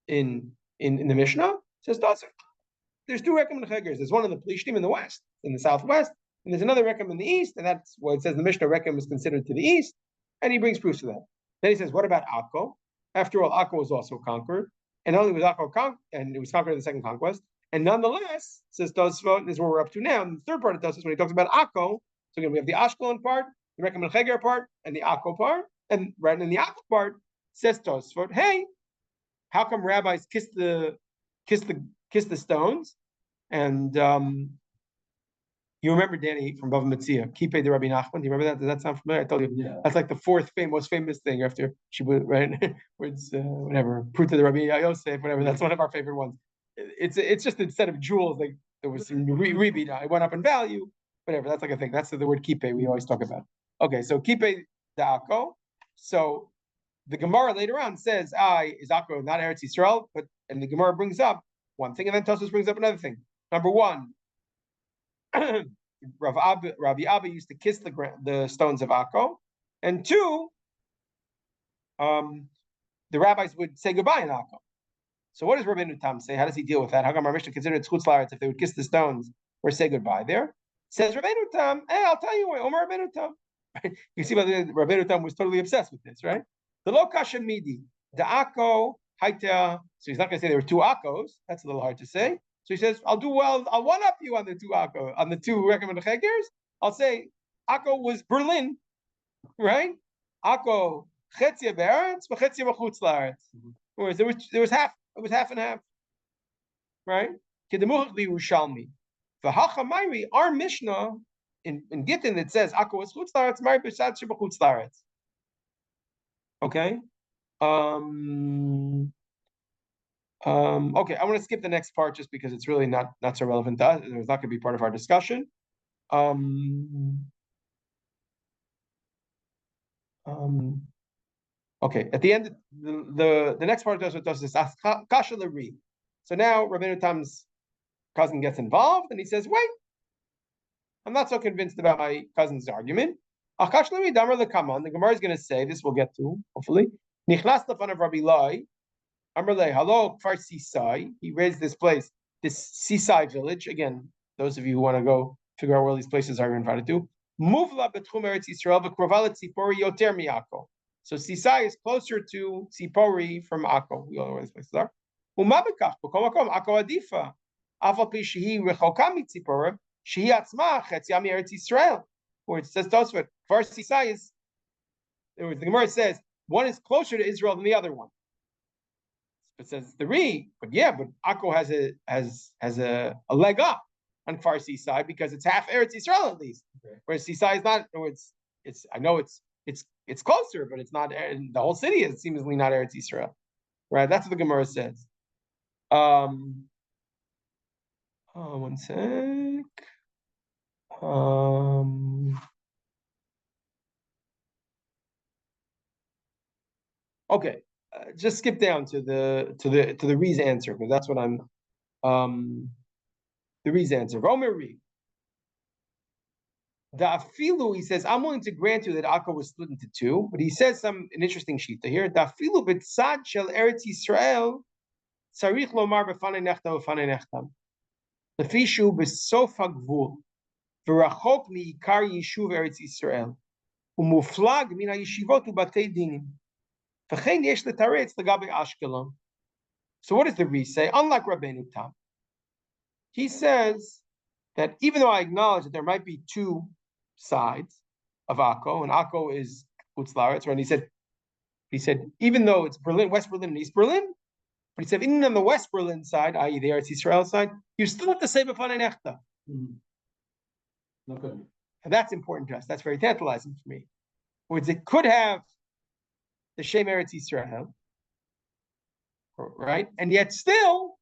in the Mishnah? It says Tosfos. There's two Rekem and Chegers. There's one in the Plishtim in the west, in the southwest, and there's another Rekem in the east, and that's what it says in the Mishnah. Rekem is considered to the east, and he brings proofs to that. Then he says, what about Akko? After all, Akko was also conquered, and not only was Akko and it was conquered in the second conquest. And nonetheless, says Tosfot, this is where we're up to now. In the third part of Tosfot, when he talks about Akko, so again, we have the Ashkelon part, the Rekem and Cheger part, and the Akko part. And right in the Akko part, says Tosfot, hey, how come rabbis kiss the stones? And you remember Danny from Bava Metzia, Kippei de Rabbi Nachman? Do you remember that? Does that sound familiar? I told you, yeah. That's like the fourth most famous thing after she would right, where it's whatever, Pruta de Rabbi Yosef, whatever. That's one of our favorite ones. It's just instead of jewels, like there was some rebid. It went up in value, whatever. That's like a thing. That's the word kippei we always talk about. Okay, so kippei da'ako. So the Gemara later on says, is Akko not Eretz Yisrael? And the Gemara brings up one thing, and then Tosfos brings up another thing. Number one, Rabbi Abba used to kiss the stones of Akko, and two, the rabbis would say goodbye in Akko. So what does Rabbeinu Tam say? How does he deal with that? How come our Mishnah considered it chutz la'aretz if they would kiss the stones or say goodbye there? Says Rabbeinu Tam, hey, I'll tell you what, Omer Rabbeinu Tam. You see, Rabbeinu Tam was totally obsessed with this, right? The lo kasha midi, the Akko, haita. So he's not going to say there were two Akkos. That's a little hard to say. So he says, I'll one up you on the two Akko, on the two Rekem and Chegers. I'll say Akko was Berlin, right? Akko chetzia be'aretz, v'chetzia b'chutz la'aretz. Whereas there was half. It was half and half, right? Our Mishnah in Gittin, it says Akko was chutz la'aretz, Mari b'shat sheb'chutz la'aretz. Okay. Okay, I want to skip the next part just because it's really not so relevant to us. It's not going to be part of our discussion. Okay, at the end, the next part of Tosfos is kasha l'ri. So now Rabbeinu Tam's cousin gets involved, and he says, "Wait, I'm not so convinced about my cousin's argument." The Gemara is going to say this. We'll get to hopefully. Nichlas lefan of Rabbi Lai, Amrle, hello, Kfar Sisai. He raised this place, this seaside village. Again, those of you who want to go figure out where these places are invited to. Muvla betchum Eretz Yisrael v'krovalet Tzipori yoter miyako. So Sisai is closer to Tzipori from Akko. We all know where these places are. Umabekach b'kol makom Akko adifa. Afal pi shehi rechoka mitzipora shehi atzma chetz yam Eretz Yisrael. Or it says Tosfot, Kfar Sisai is. The Gemara says one is closer to Israel than the other one. It says three, but Akko has a leg up on Kfar Sisai because it's half Eretz Yisrael at least. Okay. Whereas Sisai is not. It's I know it's closer, but it's not. The whole city is seemingly not Eretz Yisrael, right? That's what the Gemara says. One sec. Okay, just skip down to the Re's answer because that's what I'm. The Re's answer. Romer Re. The afilu, he says, I'm willing to grant you that Akko was split into two, but he says an interesting shita here. The afilu b'tzad shel Eretz Yisrael tzarich lomar b'fanei nechtam b'fanei nechtam. Lefishu b'sof hagvul v'rachok mi'ikar yishuv Eretz Yisrael u'muflag min ha'yeshivot u'batei dinim v'chein yesh letaretz l'gabe Ashkelon. So what does the Re say? Unlike Rabbeinu Tam, he says that even though I acknowledge that there might be two sides of Akko, and Akko is Chutz La'aretz, right? And he said, even though it's Berlin, West Berlin, and East Berlin, but he said, even on the West Berlin side, i.e., the Eretz Yisrael side, you still have to say B'fanei Nechta. Okay. And that's important to us. That's very tantalizing for me. Whereas it could have the Shem Eretz Yisrael, right? And yet still.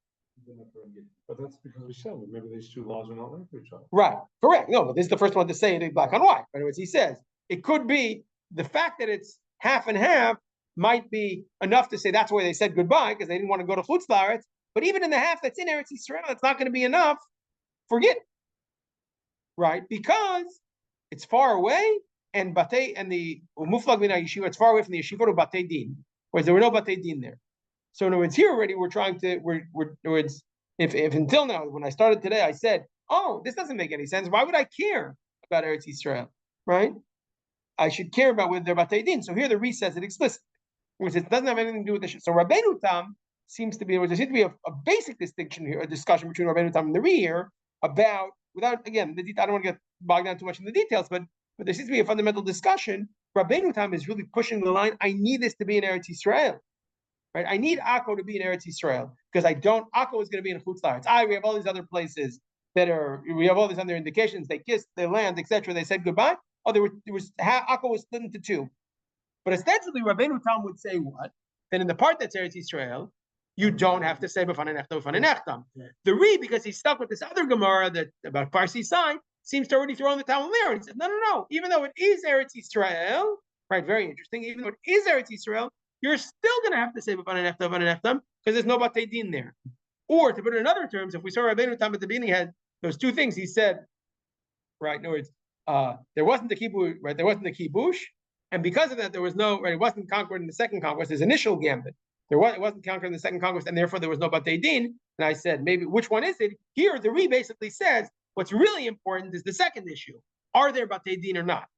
But that's because we said that maybe these two laws are not linked to each other. Right, correct. No, but this is the first one to say it in black on white. In other words, he says it could be the fact that it's half and half might be enough to say that's why they said goodbye because they didn't want to go to Chutz La'aretz. But even in the half that's in Eretz Yisrael, it's not going to be enough. Forget it. Right, because it's far away, and Batei and the Muflag Min Yeshiva, it's far away from the Yeshiva to Batei Din, whereas there were no Batei Din there. So in other words, here already we're trying to in other words. If until now, when I started today, I said, "Oh, this doesn't make any sense. Why would I care about Eretz Yisrael? Right? I should care about whether they're Batei Din." So here the Re says it explicitly, which it doesn't have anything to do with this. So Rabbeinu Tam seems to be there seems to be a basic distinction here, a discussion between Rabbeinu Tam and the Re here about without again I don't want to get bogged down too much in the details, but there seems to be a fundamental discussion. Rabbeinu Tam is really pushing the line. I need this to be in Eretz Yisrael. Right, I need Akko to be in Eretz Yisrael because Akko is going to be in Chutz La'aretz. We have all these other places we have all these other indications. They kissed, they land, etc. They said goodbye. Oh, Akko was split into two. But ostensibly, Rabbeinu Tam would say what? Then in the part that's Eretz Yisrael, you don't have to say B'fanei Nechtam, B'fanei Nechtam. The Re, because he's stuck with this other Gemara that about Kfar Sisai, seems to already throw in the towel there. And he said, no. Even though it is Eretz Yisrael, right? Very interesting. Even though it is Eretz Yisrael, you're still going to have to say B'fanei Nechtam, B'fanei Nechtam, because there's no Batei Din there. Or to put it in other terms, if we saw Rabbeinu Tam at the beginning had those two things, he said, right? In other words, there wasn't the kibush, right? There wasn't the kibush, and because of that, there was no, right? It wasn't conquered in the second conquest. His initial gambit, it wasn't conquered in the second conquest, and therefore there was no Batei Din. And I said, maybe which one is it? Here, the Re basically says what's really important is the second issue: are there Batei Din or not?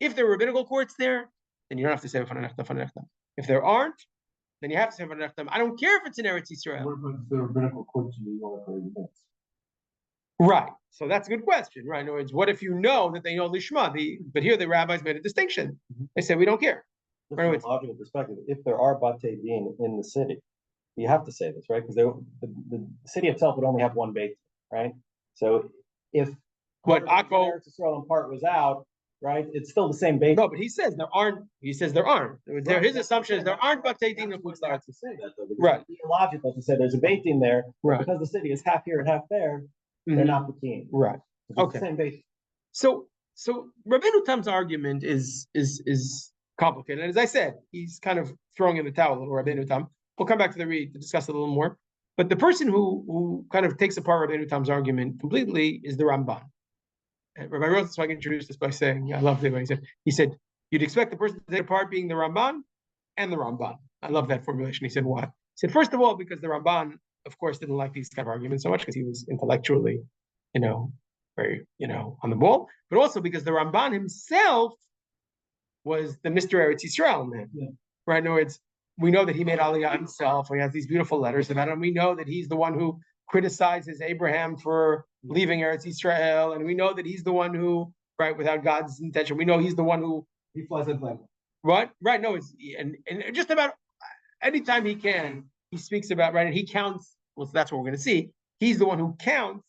If there are rabbinical courts there, then you don't have to say B'fanei Nechtam, B'fanei Nechtam. If there aren't, then you have to say B'fanei Nechtam. I don't care if it's in Eretz Yisrael. What about the rabbinical courts in New York or events? Right. So that's a good question, right? In other words, what if you know that they know Lishma? But here the rabbis made a distinction. They said we don't care. From a logical perspective, if there are Batei Din in the city, you have to say this, right? Because the city itself would only have one beit, right? So if Akko Eretz Yisrael in part was out, right? It's still the same beit. No, but he says there aren't. He says there aren't. Right. His assumption is there aren't Batei Din in Chutz La'aretz. To say that though, right. It's illogical to say there's a beit in there, right? Because the city is half here and half there. They're not the team, right? It's okay. The same beit. So Rabbeinu Tam's argument is complicated. And as I said, he's kind of throwing in the towel a little, Rabbeinu Tam. We'll come back to the read to discuss it a little more. But the person who kind of takes apart Rabbeinu Tam's argument completely is the Ramban. And Rabbi Rosenzweig introduced this by saying, I love the way he said, you'd expect the person to take apart being the Ramban and the Ramban. I love that formulation. He said, why? He said, first of all, because the Ramban, of course, didn't like these kind of arguments so much because he was intellectually, very, on the ball, but also because the Ramban himself was the Mr. Eretz Yisrael man, right? In other words, we know that he made Aliyah himself. He has these beautiful letters about him. We know that he's the one who criticizes Abraham for leaving Eretz Yisrael, and we know that he's the one who, right, without God's intention, we know he's the one who He flies that plane. Right? No, it's and just about anytime he can, he speaks about, right, and he counts, well, that's what we're going to see. He's the one who counts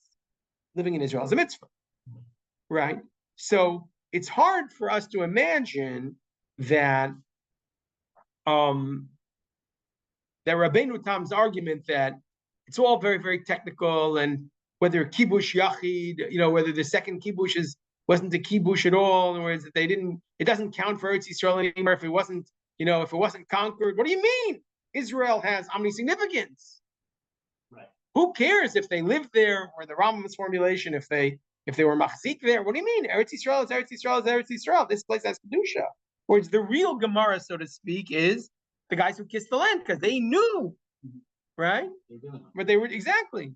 living in Israel as a mitzvah, right? So it's hard for us to imagine that that Rabbeinu Tam's argument that it's all very, very technical, and whether kibush yachid, whether the second kibush wasn't a kibush at all, in other words, that it doesn't count for Eretz Yisrael anymore if it wasn't conquered. What do you mean? Israel has omni-significance. Right. Who cares if they lived there, or the Rambam's formulation, if they were machzik there? What do you mean? Eretz Yisrael is Eretz Yisrael is Eretz Yisrael. This place has kedusha. Whereas the real Gemara, so to speak, is the guys who kissed the land because they knew, right? But they were exactly.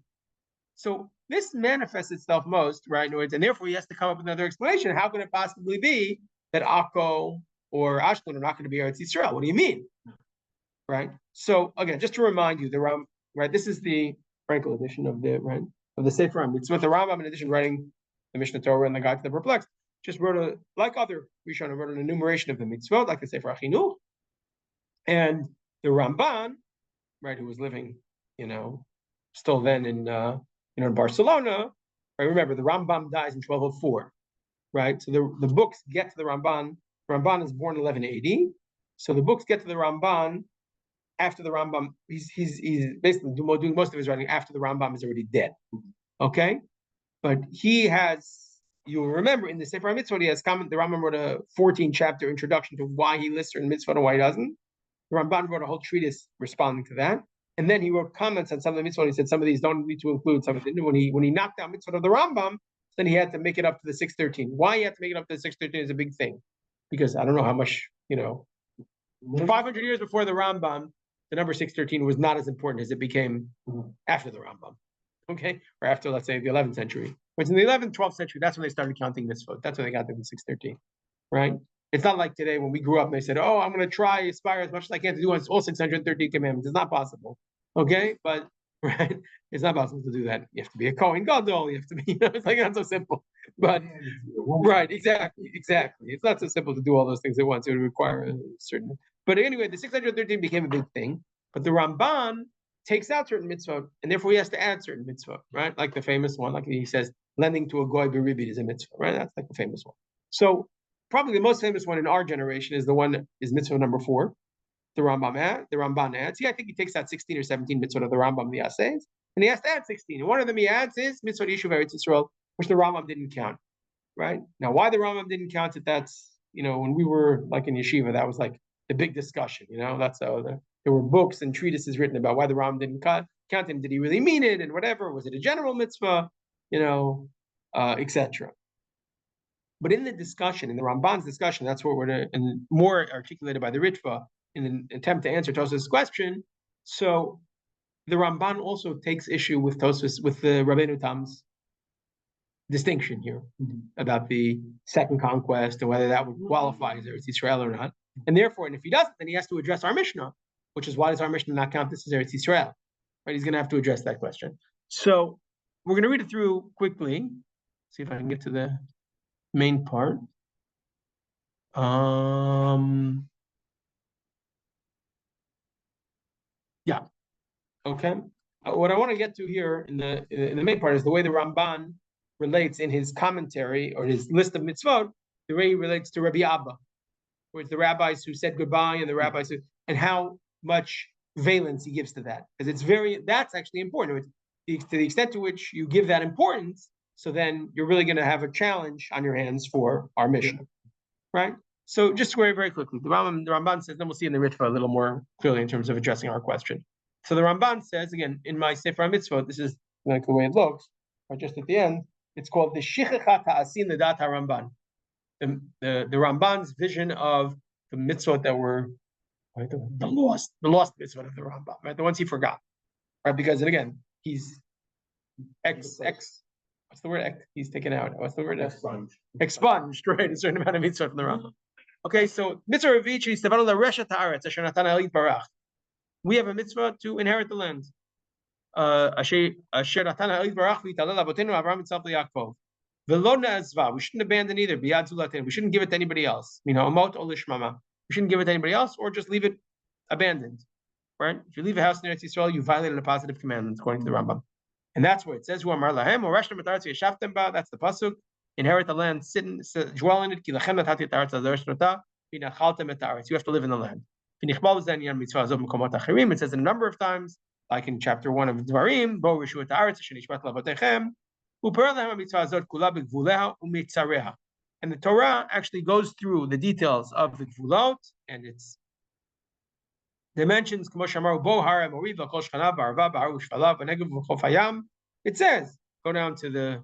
So this manifests itself most, right? And therefore he has to come up with another explanation. How can it possibly be that Akko or Ashkelon are not going to be Eretz Yisrael? What do you mean? Right? So again, just to remind you, right? This is the Frankel edition of the Sefer Ram. It's what the Rambam, in addition to writing the Mishnah Torah and the Guide to the Perplexed, just wrote like other Rishonim, wrote an enumeration of the mitzvot, like the Sefer Achinuch, and the Ramban, right, who was living, still then in Barcelona. Right? Remember, the Rambam dies in 1204, right? So the books get to the Ramban. Ramban is born 1180, so the books get to the Ramban after the Rambam. He's basically doing most of his writing after the Rambam is already dead. Okay, but he has. You'll remember in the Sefer Mitzvot, he has comment. The Rambam wrote a 14-chapter introduction to why he lists certain mitzvot and why he doesn't. The Ramban wrote a whole treatise responding to that. And then he wrote comments on some of the mitzvot. He said some of these don't need to include, some of them. When he knocked out mitzvot of the Rambam, then he had to make it up to the 613. Why he had to make it up to the 613 is a big thing, because I don't know how much 500 years before the Rambam, the number 613 was not as important as it became after the Rambam. Okay, or after, let's say, the 11th century. But in the 11th, 12th century, that's when they started counting mitzvot. That's when they got them in 613, right? It's not like today when we grew up and they said, "Oh, I'm going to aspire as much as I can to do all 613 commandments." It's not possible. Okay, but right, it's not possible to do that. You have to be a Kohen Gadol. You have to be, it's like not so simple. But right, exactly. It's not so simple to do all those things at once. It would require a certain. But anyway, the 613 became a big thing. But the Ramban takes out certain mitzvot, and therefore he has to add certain mitzvot, right? Like the famous one, like he says, lending to a goy beribit is a mitzvah, right? That's like the famous one. So probably the most famous one in our generation is the one that is mitzvah number 4. The Ramban adds. I think he takes out 16 or 17 mitzvot of the Rambam, the Assays, and he has to add 16. And one of them he adds is mitzvot Yishuv Eretz Yisrael, which the Rambam didn't count, right? Now, why the Rambam didn't count it, that's, when we were like in yeshiva, that was like the big discussion, that's how there were books and treatises written about why the Rambam didn't count him. Did he really mean it? And whatever, was it a general mitzvah, etc. But in the discussion, in the Ramban's discussion, that's what and more articulated by the Ritva in an attempt to answer Tosfos' question. So the Ramban also takes issue with Tosfos, with the Rabbeinu Tam's distinction here about the second conquest and whether that would qualify as Eretz Yisrael or not. And therefore, and if he doesn't, then he has to address our Mishnah, which is, why does our Mishnah not count this as Eretz Yisrael? Right? He's going to have to address that question. So we're going to read it through quickly. See if I can get to the main part. Yeah. Okay. What I want to get to here in the main part is the way the Ramban relates in his commentary or his list of mitzvot, the way he relates to Rabbi Abba, where it's the rabbis who said goodbye and the rabbis and how much valence he gives to that, because that's actually important. To the extent to which you give that importance, so then you're really going to have a challenge on your hands for our mission, right? So just very, very quickly, the Ramban says, then we'll see in the Ritva a little more clearly in terms of addressing our question. So the Ramban says, again, in my Sefer HaMitzvot, this is like the way it looks, or just at the end, it's called the Shichachat Ha'asin Ledat HaRamban. The Ramban's vision of the mitzvot that were right, the lost mitzvot of the Rambam, right? The ones he forgot, right? Because and again, he's what's the word? He's taken out. What's the word? Expunged, right? A certain amount of mitzvot from the Rambam. Okay, so mitzvah Revi'it is Tavanu LaReshat Haaretz Asher Natan Ha'Elit Barach. We have a mitzvah to inherit the land. Asher Natan Ha'Elit Barach v'Yitalel Avotenu Avraham Yitzchak Yaakov. V'lo ne'azva. We shouldn't abandon either. Biyad zulatin. We shouldn't give it to anybody else. Amot or lishmama. We shouldn't give it to anybody else, or just leave it abandoned. Right? If you leave a house in Eretz Yisrael, you violated a positive commandment, according to the Rambam. And that's where it says, "Hu amar lahem, or rashtem etartz yeshaftem ba." That's the pasuk. Inherit the land, dwell in it. Ki lachem natati et haaretz adarshta v'nachaltem et haaretz. You have to live in the land. V'nichbal b'zen yan mitzvah azov mekomot acherim. It says it a number of times, like in chapter 1 of Dvarim, Bo rishu et haaretz asher nishmat lavotechem. U'per lahem mitzvah azot kula b'gvuleha u'mitzareha. And the Torah actually goes through the details of the gvulot and its dimensions. It says, go down to the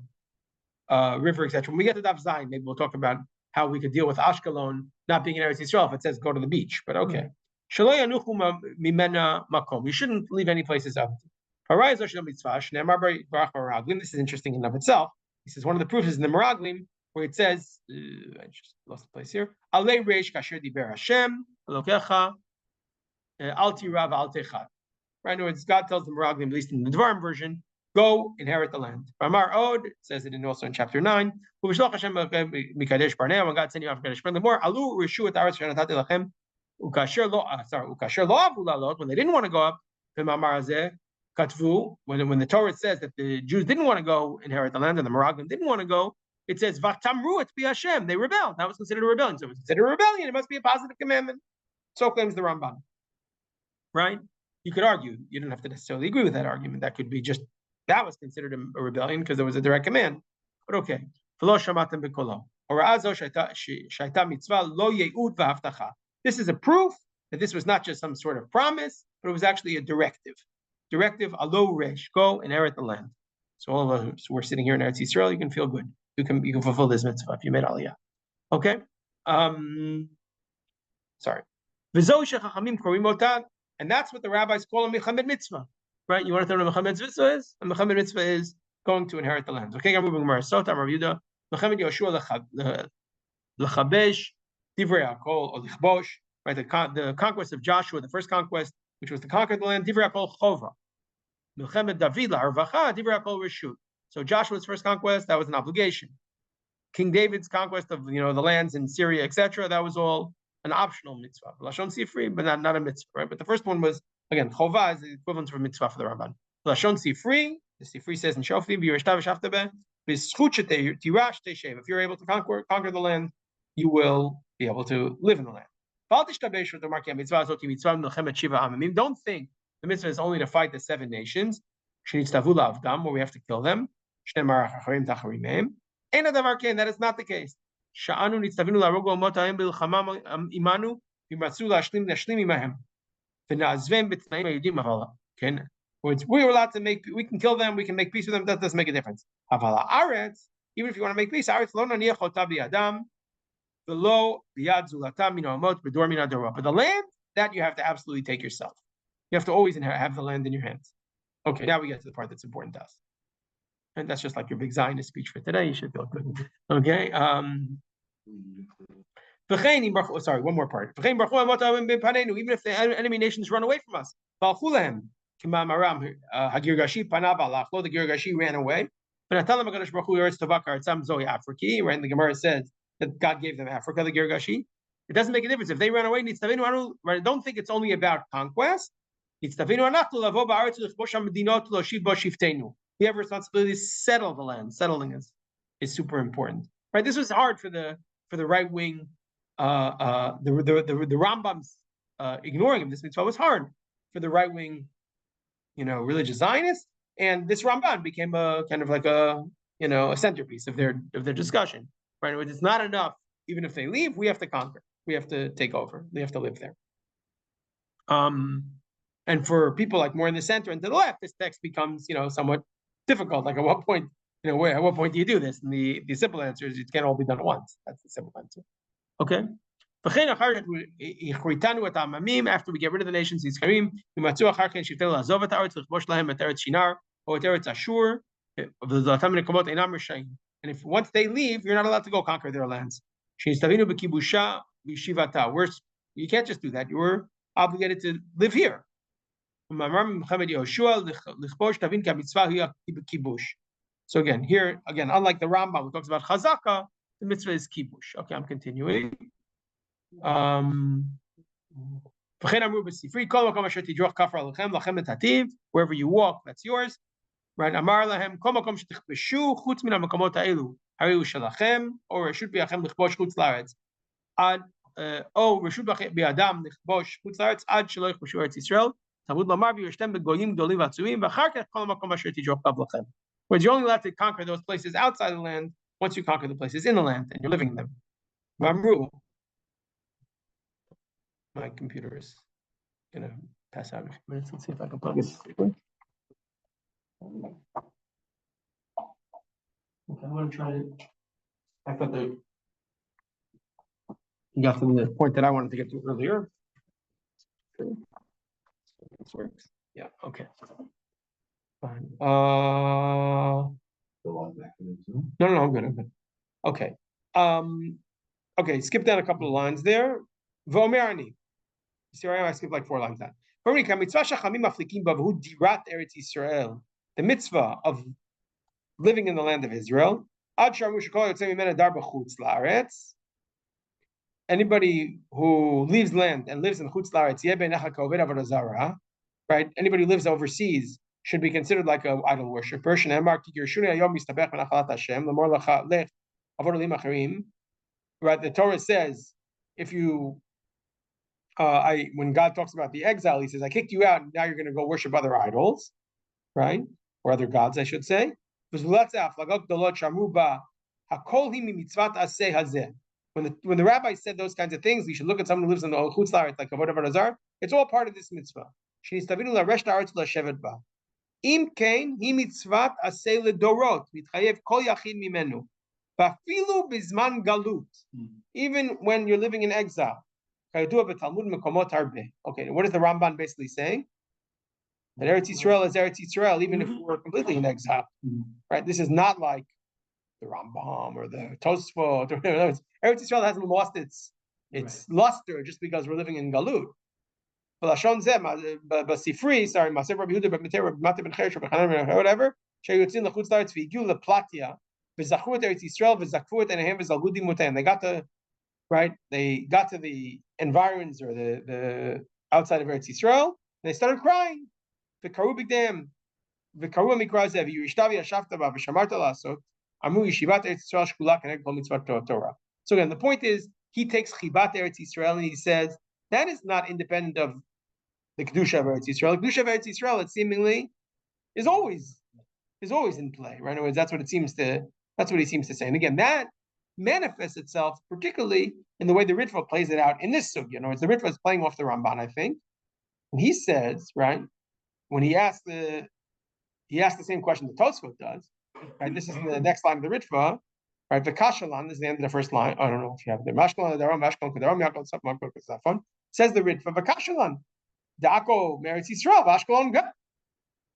river, etc. When we get to Daf Zayin, maybe we'll talk about how we could deal with Ashkelon not being in Eretz Yisrael if it says go to the beach. But okay. You shouldn't leave any places empty. This is interesting in and of itself. He says one of the proofs is in the Meraglim, where it says, I just lost the place here. Alei reish kasher diber Hashem Elokecha al tirav al techad. Right? In other words, God tells the Meraglim, at least in the Dvarim version, go inherit the land. Ramar Od says it also in chapter 9. When God sent you out from Kadesh Barnea, Alu rishu et haaretz asher natati lachem ukasher lo avu lalot, when they didn't want to go up, when the Torah says that the Jews didn't want to go inherit the land and the Meraglim didn't want to go, it says Vatamru et bi Hashem. They rebelled. That was considered a rebellion. So if it's considered a rebellion, it must be a positive commandment. So claims the Ramban. Right? You could argue. You don't have to necessarily agree with that argument. That could be just that was considered a rebellion because there was a direct command. But okay. This is a proof that this was not just some sort of promise, but it was actually a directive. Directive, alo resh, go inherit the land. So all of us who are sitting here in Eretz Yisrael, you can feel good. You can fulfill this mitzvah if you made aliyah. Okay? Sorry. And that's what the rabbis call a mechamed mitzvah. Right? You want to know what a mechamed mitzvah is? A mechamed mitzvah is going to inherit the land. Okay, I'm moving Gemara. Sota, Rav Yehuda, mechamed Yoshua lechabesh, divrei hakol or lichbosh. Right? The conquest of Joshua, the first conquest, which was to conquer the land, divrei hakol chova. Mechamed David la'arvacha, divrei hakol reshut. So Joshua's first conquest, that was an obligation. King David's conquest of the lands in Syria, etc., that was all an optional mitzvah. Lashon sifri, but not a mitzvah, right? But the first one was, again, chova is the equivalent of a mitzvah for the Ramban. Lashon sifri, the sifri says in Shofti, if you're able to conquer the land, you will be able to live in the land. Don't think the mitzvah is only to fight the 7 nations, where we have to kill them. That is not the case. We were allowed to we can kill them, we can make peace with them, that doesn't make a difference. Even if you want to make peace, but the land, that you have to absolutely take yourself. You have to always have the land in your hands. Okay, now we get to the part that's important to us. And that's just like your big Zionist speech for today. You should feel good. Okay. Sorry, one more part. Even if the enemy nations run away from us, the Girgashi ran away. Right? And the Gemara says that God gave them Africa, the Girgashi. It doesn't make a difference. If they ran away, right? Don't think it's only about conquest. We have a responsibility to settle the land. Settling is super important, right? This was hard for the right wing. The Rambam's ignoring of this mitzvah was hard for the right wing, religious Zionists, and this Ramban became a kind of like a centerpiece of their discussion, right? It's not enough. Even if they leave, we have to conquer. we have to take over. We have to live there. And for people like more in the center and to the left, this text becomes, somewhat difficult. Like at what point, at what point do you do this? And the simple answer is it can't all be done at once. That's the simple answer. Okay. After we get rid of the nations, and if once they leave, you're not allowed to go conquer their lands. You can't just do that. You were obligated to live here. So again, unlike the Rambam who talks about chazaka, the mitzvah is kibush. Okay, I'm continuing. Wherever you walk, that's yours. Right? Amar lahem kol makom shetichbeshu chutz min hamakomot ha'elu hariu shalachem or reshut bi'achem lichbosh chutz laaretz ad o reshut bi'adam lichbosh chutz laaretz ad shelo yichboshu eretz Yisrael Talmud lamar v'yishtem begoyim gdolim v'atzuim v'achar kach kol makom asher tidroch kav lachem. Whereas you're only allowed to conquer those places outside the land once you conquer the places in the land and you're living in them. V'amru. My computer is gonna pass out in a few minutes. Let's see if I can plug it. Okay, I'm going to try to. I thought you got to the point that I wanted to get to earlier. Okay. This works. Yeah. Okay. Fine. No, I'm good. I'm good. Okay. Okay. Skip down a couple of lines there. Vomerani. See, I skipped like 4 lines down. The mitzvah of living in the land of Israel. Anybody who leaves land and lives in Chutz Laaretz, right? Anybody who lives overseas should be considered like an idol worshiper. Right? The Torah says, if you, when God talks about the exile, he says, I kicked you out, and now you're going to go worship other idols, right? Or other gods, I should say. When the rabbi said those kinds of things, we should look at someone who lives in the Chutz Laaretz, like Avodah Barazar. It's all part of this mitzvah. Im kain hi mitzvat aseh ledorot mitchayev kol yachid mimenu v'afilu bizman galut. Even when you're living in exile. Okay, what is the Ramban basically saying? That Eretz Yisrael is Eretz Yisrael, even if we're completely in exile, right? This is not like the Rambam or the Tosfot. Eretz Yisrael hasn't lost its luster just because we're living in Galut. Whatever. They got to the environs or the outside of Eretz Yisrael. They started crying. So again, the point is, he takes Chibat Eretz Yisrael and he says that is not independent of the Kedusha of Eretz Yisrael. The Kedusha of Eretz Yisrael, it seemingly is always in play, right? In other words, that's what he seems to say. And again, that manifests itself particularly in the way the Ritva plays it out in this sugya. In other words, the Ritva is playing off the Ramban, I think. And he says, right, when he asked the same question that Tosfot does, right? This is in the next line of the Ritva, right? The Kashalan is the end of the first line. I don't know if you have it there. Mashkelon, Darom, Mashkelon, Kedarom, Yaakov, Safman, Safon. Says the Ritva, the Kashalan, Da'ako, Meretz Yisrael, Ashkelon, Gah.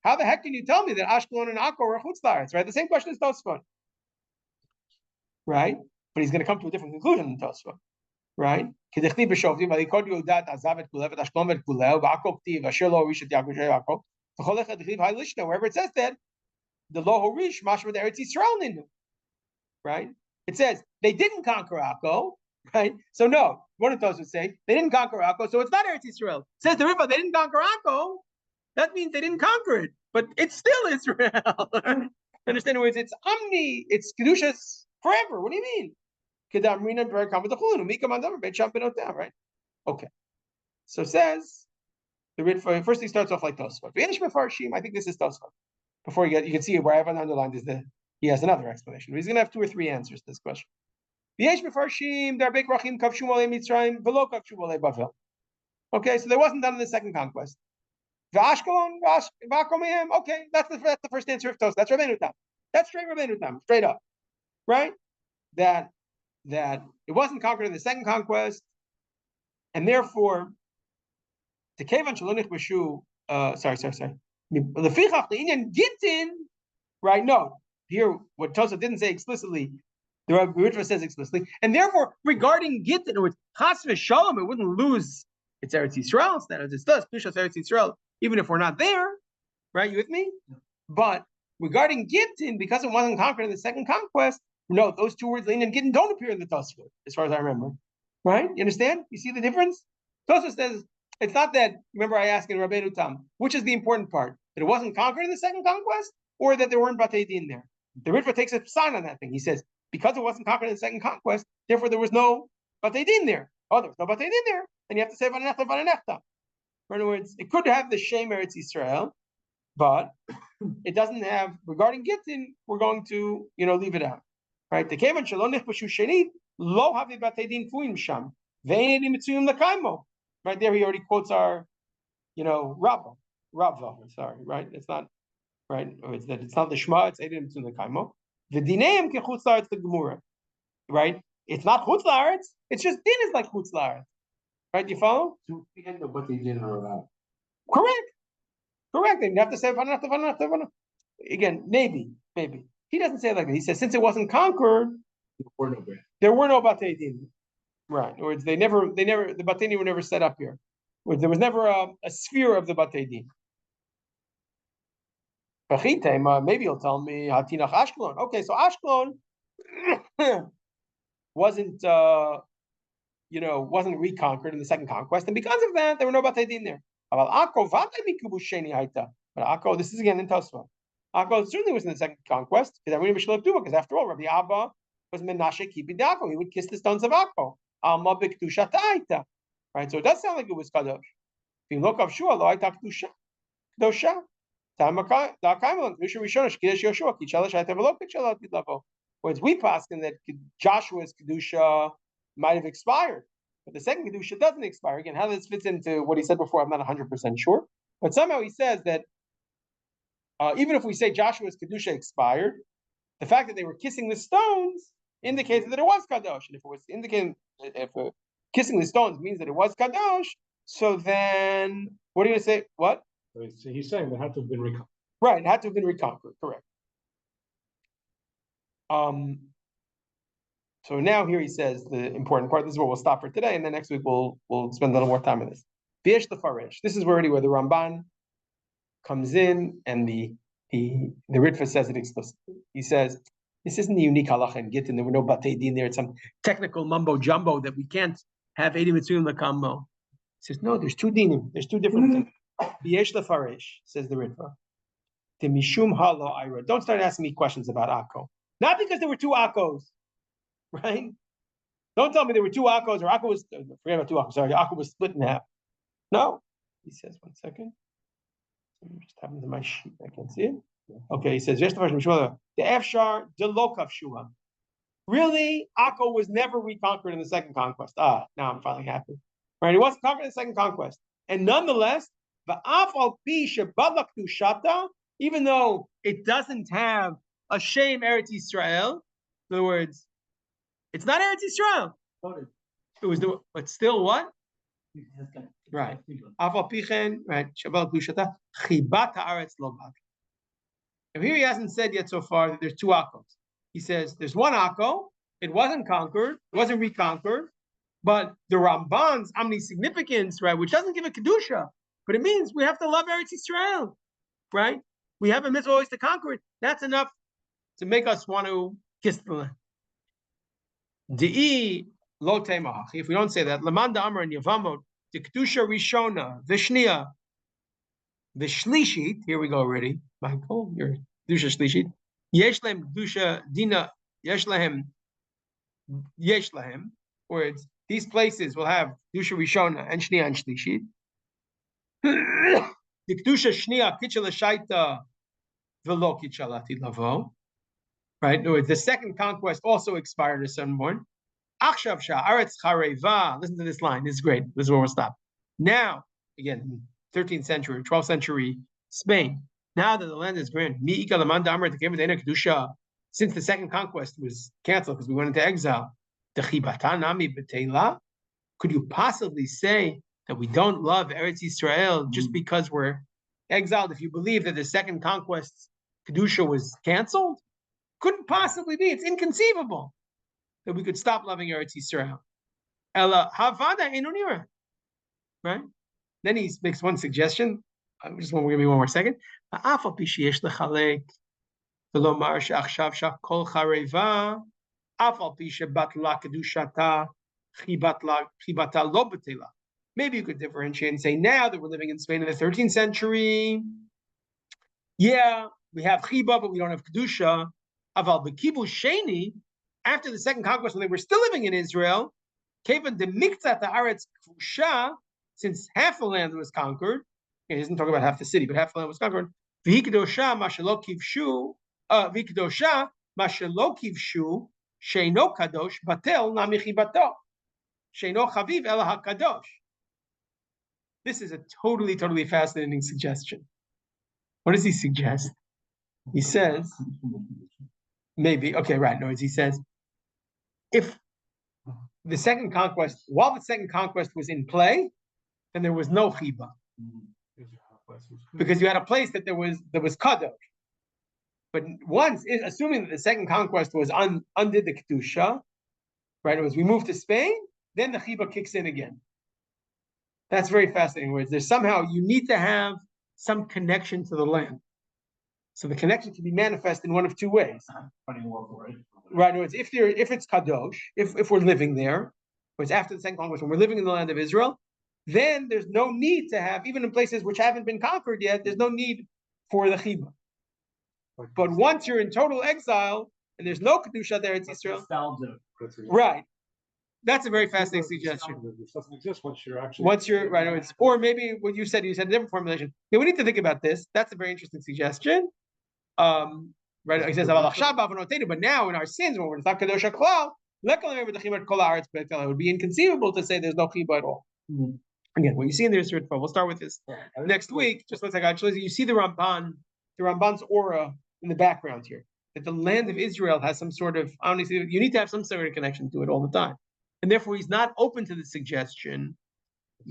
How the heck can you tell me that Ashkelon and Akko are Chutz Laaretz, right? The same question as Tosfot, right? But he's going to come to a different conclusion than Tosfot, right? Wherever it says that, the Lo Horish, Mashma Eretz Yisrael Ninu, right? It says they didn't conquer Akko, right? So no, one of those would say they didn't conquer Akko, so it's not Eretz Yisrael. It says the Ritva, they didn't conquer Akko. That means they didn't conquer it, but it's still Israel. Understand? In words, it's Omni, it's Kedushas forever. What do you mean? Right? Okay. So says the Ritva. First, he starts off like Tosfot. I think this is Tosfot. Before you can see where I haven't underlined is he has another explanation. He's going to have 2 or 3 answers to this question. Okay, so they wasn't done in the second conquest. Okay, that's the first answer of Tos. That's Rabbeinu Tam. That's straight Rabbeinu Tam, straight up, right? That it wasn't conquered in the second conquest, and therefore, the Kevan Shalonich Bashu. Sorry. Lefichach the Inyan Gittin. Right? No. Here, what Tosa didn't say explicitly, the Ritva says explicitly, and therefore, regarding Gittin, or Chas v'Shalom, it wouldn't lose its Eretz Yisrael. Instead, it does Pishas Eretz Yisrael, even if we're not there. Right? You with me? But regarding Gittin, because it wasn't conquered in the second conquest, no, those two words, Lein and Gittin, don't appear in the Tosfot, as far as I remember. Right? You understand? You see the difference? Tosfot says it's not that. Remember, I asked in Rabbeinu Tam, which is the important part? That it wasn't conquered in the second conquest, or that there weren't Batei Din there. The Ritva takes a sign on that thing. He says, because it wasn't conquered in the second conquest, therefore there was no Batei Din there. Oh, there was no Batei Din there. And you have to say Vananechta, Vananechta. In other words, it could have the Shem Eretz Yisrael, but it doesn't have, regarding Gittin, we're going to, leave it out. Right? The Kevan Shalonich Bashu Shenit, Lo Havi Batei Din Fuim Sham. Ve'enim Mitzuyim Lakaimo. Right there, he already quotes our, Rava, sorry, right? It's not, right? Or it's not the Shema, it's Eidim Mitzuyim Lakaimo. The Dineim Kechutz La'aretz the Gemura, right? It's not Chutz La'aretz, it's just Din is like Chutz La'aretz. Right, you follow? So we end up what they did or not. Correct. And you have to say Vananechta. Again, maybe. He doesn't say it like that. He says, since it wasn't conquered, there were no Batei Din. Right. In other words, the Batei Din were never set up here. There was never a sphere of the Batei Din. Maybe you'll tell me Hatinach Ashkelon. Okay, so Ashkelon wasn't reconquered in the second conquest, and because of that, there were no Batei Din there. But Akko, this is again in Tosfot. Akko certainly was in the second conquest, because after all, Rabbi Abba was Menashe keeping the Akko. He would kiss the stones of Akko. Right, so it does sound like it was Kadosh. If you look up Shua, lo Aita Kedosha. Whereas we pass in that Joshua's Kedusha might have expired, but the second Kedusha doesn't expire. Again, how this fits into what he said before, I'm not 100% sure. But somehow he says that even if we say Joshua's Kedusha expired, the fact that they were kissing the stones indicates that it was Kadosh. And if it was indicating, kissing the stones means that it was Kadosh, so then what are you going to say? What? So he's saying it had to have been reconquered. Right, it had to have been reconquered, correct. So now here he says the important part. This is where we'll stop for today, and then next week we'll spend a little more time on this. V'yesh lefarish. This is already where the Ramban comes in, and the Ritva says it explicitly. He says this isn't the unique halacha in Gittin. There were no Batei Din there. It's some technical mumbo jumbo that we can't have Eidim Mitzuyim L'Kammo. He says no. There's two dinim. There's two different things. V'yesh lefarish, says the Ritva. Temishum halo ira. Don't start asking me questions about Akko. Not because there were two Akkos. Right? Don't tell me there were two Akkos, or Akko was, forget about two Akkos, sorry, Akko was split in half. No. He says, one second. Something just happened to my sheet. I can't see it. Okay, he says, the Efshar, the Lokav Shua. Really, Akko was never reconquered in the second conquest. Now I'm finally happy. Right? It wasn't conquered in the second conquest. And nonetheless, even though it doesn't have a Shem Eretz Yisrael, in other words, it's not Eretz Yisrael. It was but still what? Right. Afal Pichen, right? Shabbat Kushata, Chibat Haaretz Lo Bak. And here he hasn't said yet so far that there's two Akkos. He says there's one Akko, it wasn't conquered, it wasn't reconquered, but the Ramban's omnisignificance, right, which doesn't give a Kedusha, but it means we have to love Eretz Yisrael, right? We have a mitzvah always to conquer it. That's enough to make us want to kiss the land. De'i lo temach. If we don't say that, Lamanda Amar and Yavamot, the Kedusha Rishona, Vishnia, Vishlishit. Here we go already. Michael, your Kedusha Shlishit. Yeshlahem Kedusha Dina Yeshlahem. Words. These places will have Kedusha Rishona and Shnia and Shlishit. The Kedusha Shnia Kitchel Shaita Velo Kitchalati Lavo. Right? In other words, the second conquest also expired at some point. Achshav sha'aretz chareva. Listen to this line. This is great. This is where we'll stop. Now, again, 13th century, 12th century Spain. Now that the land is granted, since the second conquest was canceled because we went into exile, could you possibly say that we don't love Eretz Yisrael just because we're exiled? If you believe that the second conquest Kedusha was canceled, couldn't possibly be. It's inconceivable that we could stop loving Eretz Yisrael. Ella havada enunira, right? Then he makes one suggestion. I just want to give me one more second. Maybe you could differentiate and say now that we're living in Spain in the 13th century, yeah, we have chiba, but we don't have kedusha. Aval b'kibu sheni, after the second conquest, when they were still living in Israel, kevan de miktzat haaretz kfusha, since half the land was conquered, he doesn't talk about half the city, but half the land was conquered. V'hikdosha mashalo kivshu, v'hikdosha mashalo kivshu, sheino kadosh batel namichibato, sheino chaviv ela hakadosh. This is a totally fascinating suggestion. What does he suggest? He says, maybe, okay, right, no, he says, if the second conquest, while the second conquest was in play, then there was no chiba. Because you had a place that there was kadosh. But once, assuming that the second conquest was undid the kedusha, right, it was we moved to Spain, then the chiba kicks in again. That's very fascinating. Whereas there's somehow you need to have some connection to the land. So the connection can be manifest in one of two ways. Right. If it's kadosh, if we're living there, or it's after the second conquest, when we're living in the land of Israel, then there's no need to have, even in places which haven't been conquered yet, there's no need for the chiba. But once you're in total exile and there's no kedusha there, it's Israel. Right. That's a very fascinating suggestion. Once you're right, or maybe what you said a different formulation. Yeah, we need to think about this. That's a very interesting suggestion. Right, he says but now in our sins, when we're not kadosh klal, it would be inconceivable to say there's no chiba at all. Again, what you see in the Yisrael, we'll start with this next week. Just let's actually, you see the Ramban's aura in the background here. That the land of Israel has some sort of, honestly, you need to have some sort of connection to it all the time. And therefore, he's not open to the suggestion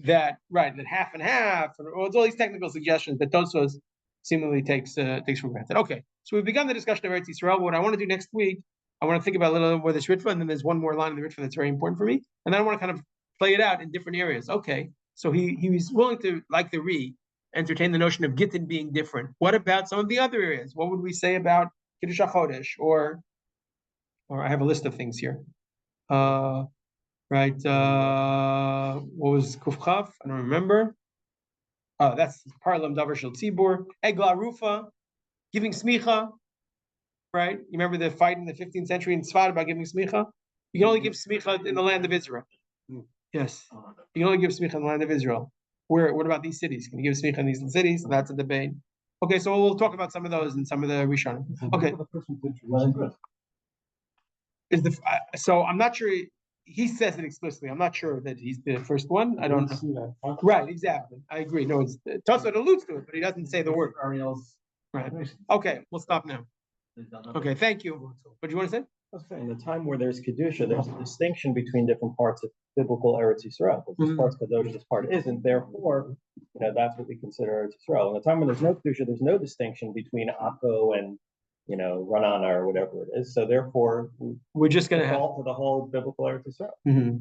that, right, that half and half, or it's all these technical suggestions that Tosfos seemingly takes for granted. Okay, so we've begun the discussion of Eretz Yisrael. What I want to do next week, I want to think about a little more this Ritva, and then there's one more line in the Ritva that's very important for me. And then I want to kind of play it out in different areas. Okay, so he was willing to, like the entertain the notion of Gittin being different. What about some of the other areas? What would we say about Kiddush HaChodesh? Or I have a list of things here. Right, what was Kufchav? I don't remember. That's Parlam Davar Shel Tzibur. Egla Rufa, giving smicha. Right, you remember the fight in the 15th century in Tzfat about giving smicha? You can only give smicha in the land of Israel. Yes, you can only give smicha in the land of Israel. What about these cities? Can you give smicha in these cities? That's a debate. Okay, so we'll talk about some of those and some of the Rishonim. Okay. So I'm not sure. He says it explicitly. I'm not sure that he's the first one. I don't know. Right, exactly. I agree. No, it's Tosfos alludes to it, but he doesn't say the word. Right. Okay, we'll stop now. Okay, thank you. What do you want to say? In the time where there's kedusha, there's a distinction between different parts of biblical Eretz Yisrael. This part's kadosh, this part isn't. Therefore, that's what we consider Eretz Yisrael. In the time when there's no kedusha, there's no distinction between Akko and Ranana or whatever it is. So therefore, we're just going to have to the whole biblical Eretz Yisrael.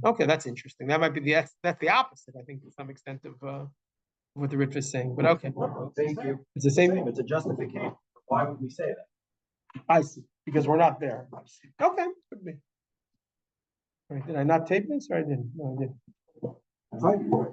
Okay, that's interesting. That might be that's the opposite, I think, to some extent of what the Ritva is saying. But okay, thank you. It's the same. It's a justification. Why would we say that? I see, because we're not there. Okay, could be. Right, did I not tape this or I didn't? No, I didn't.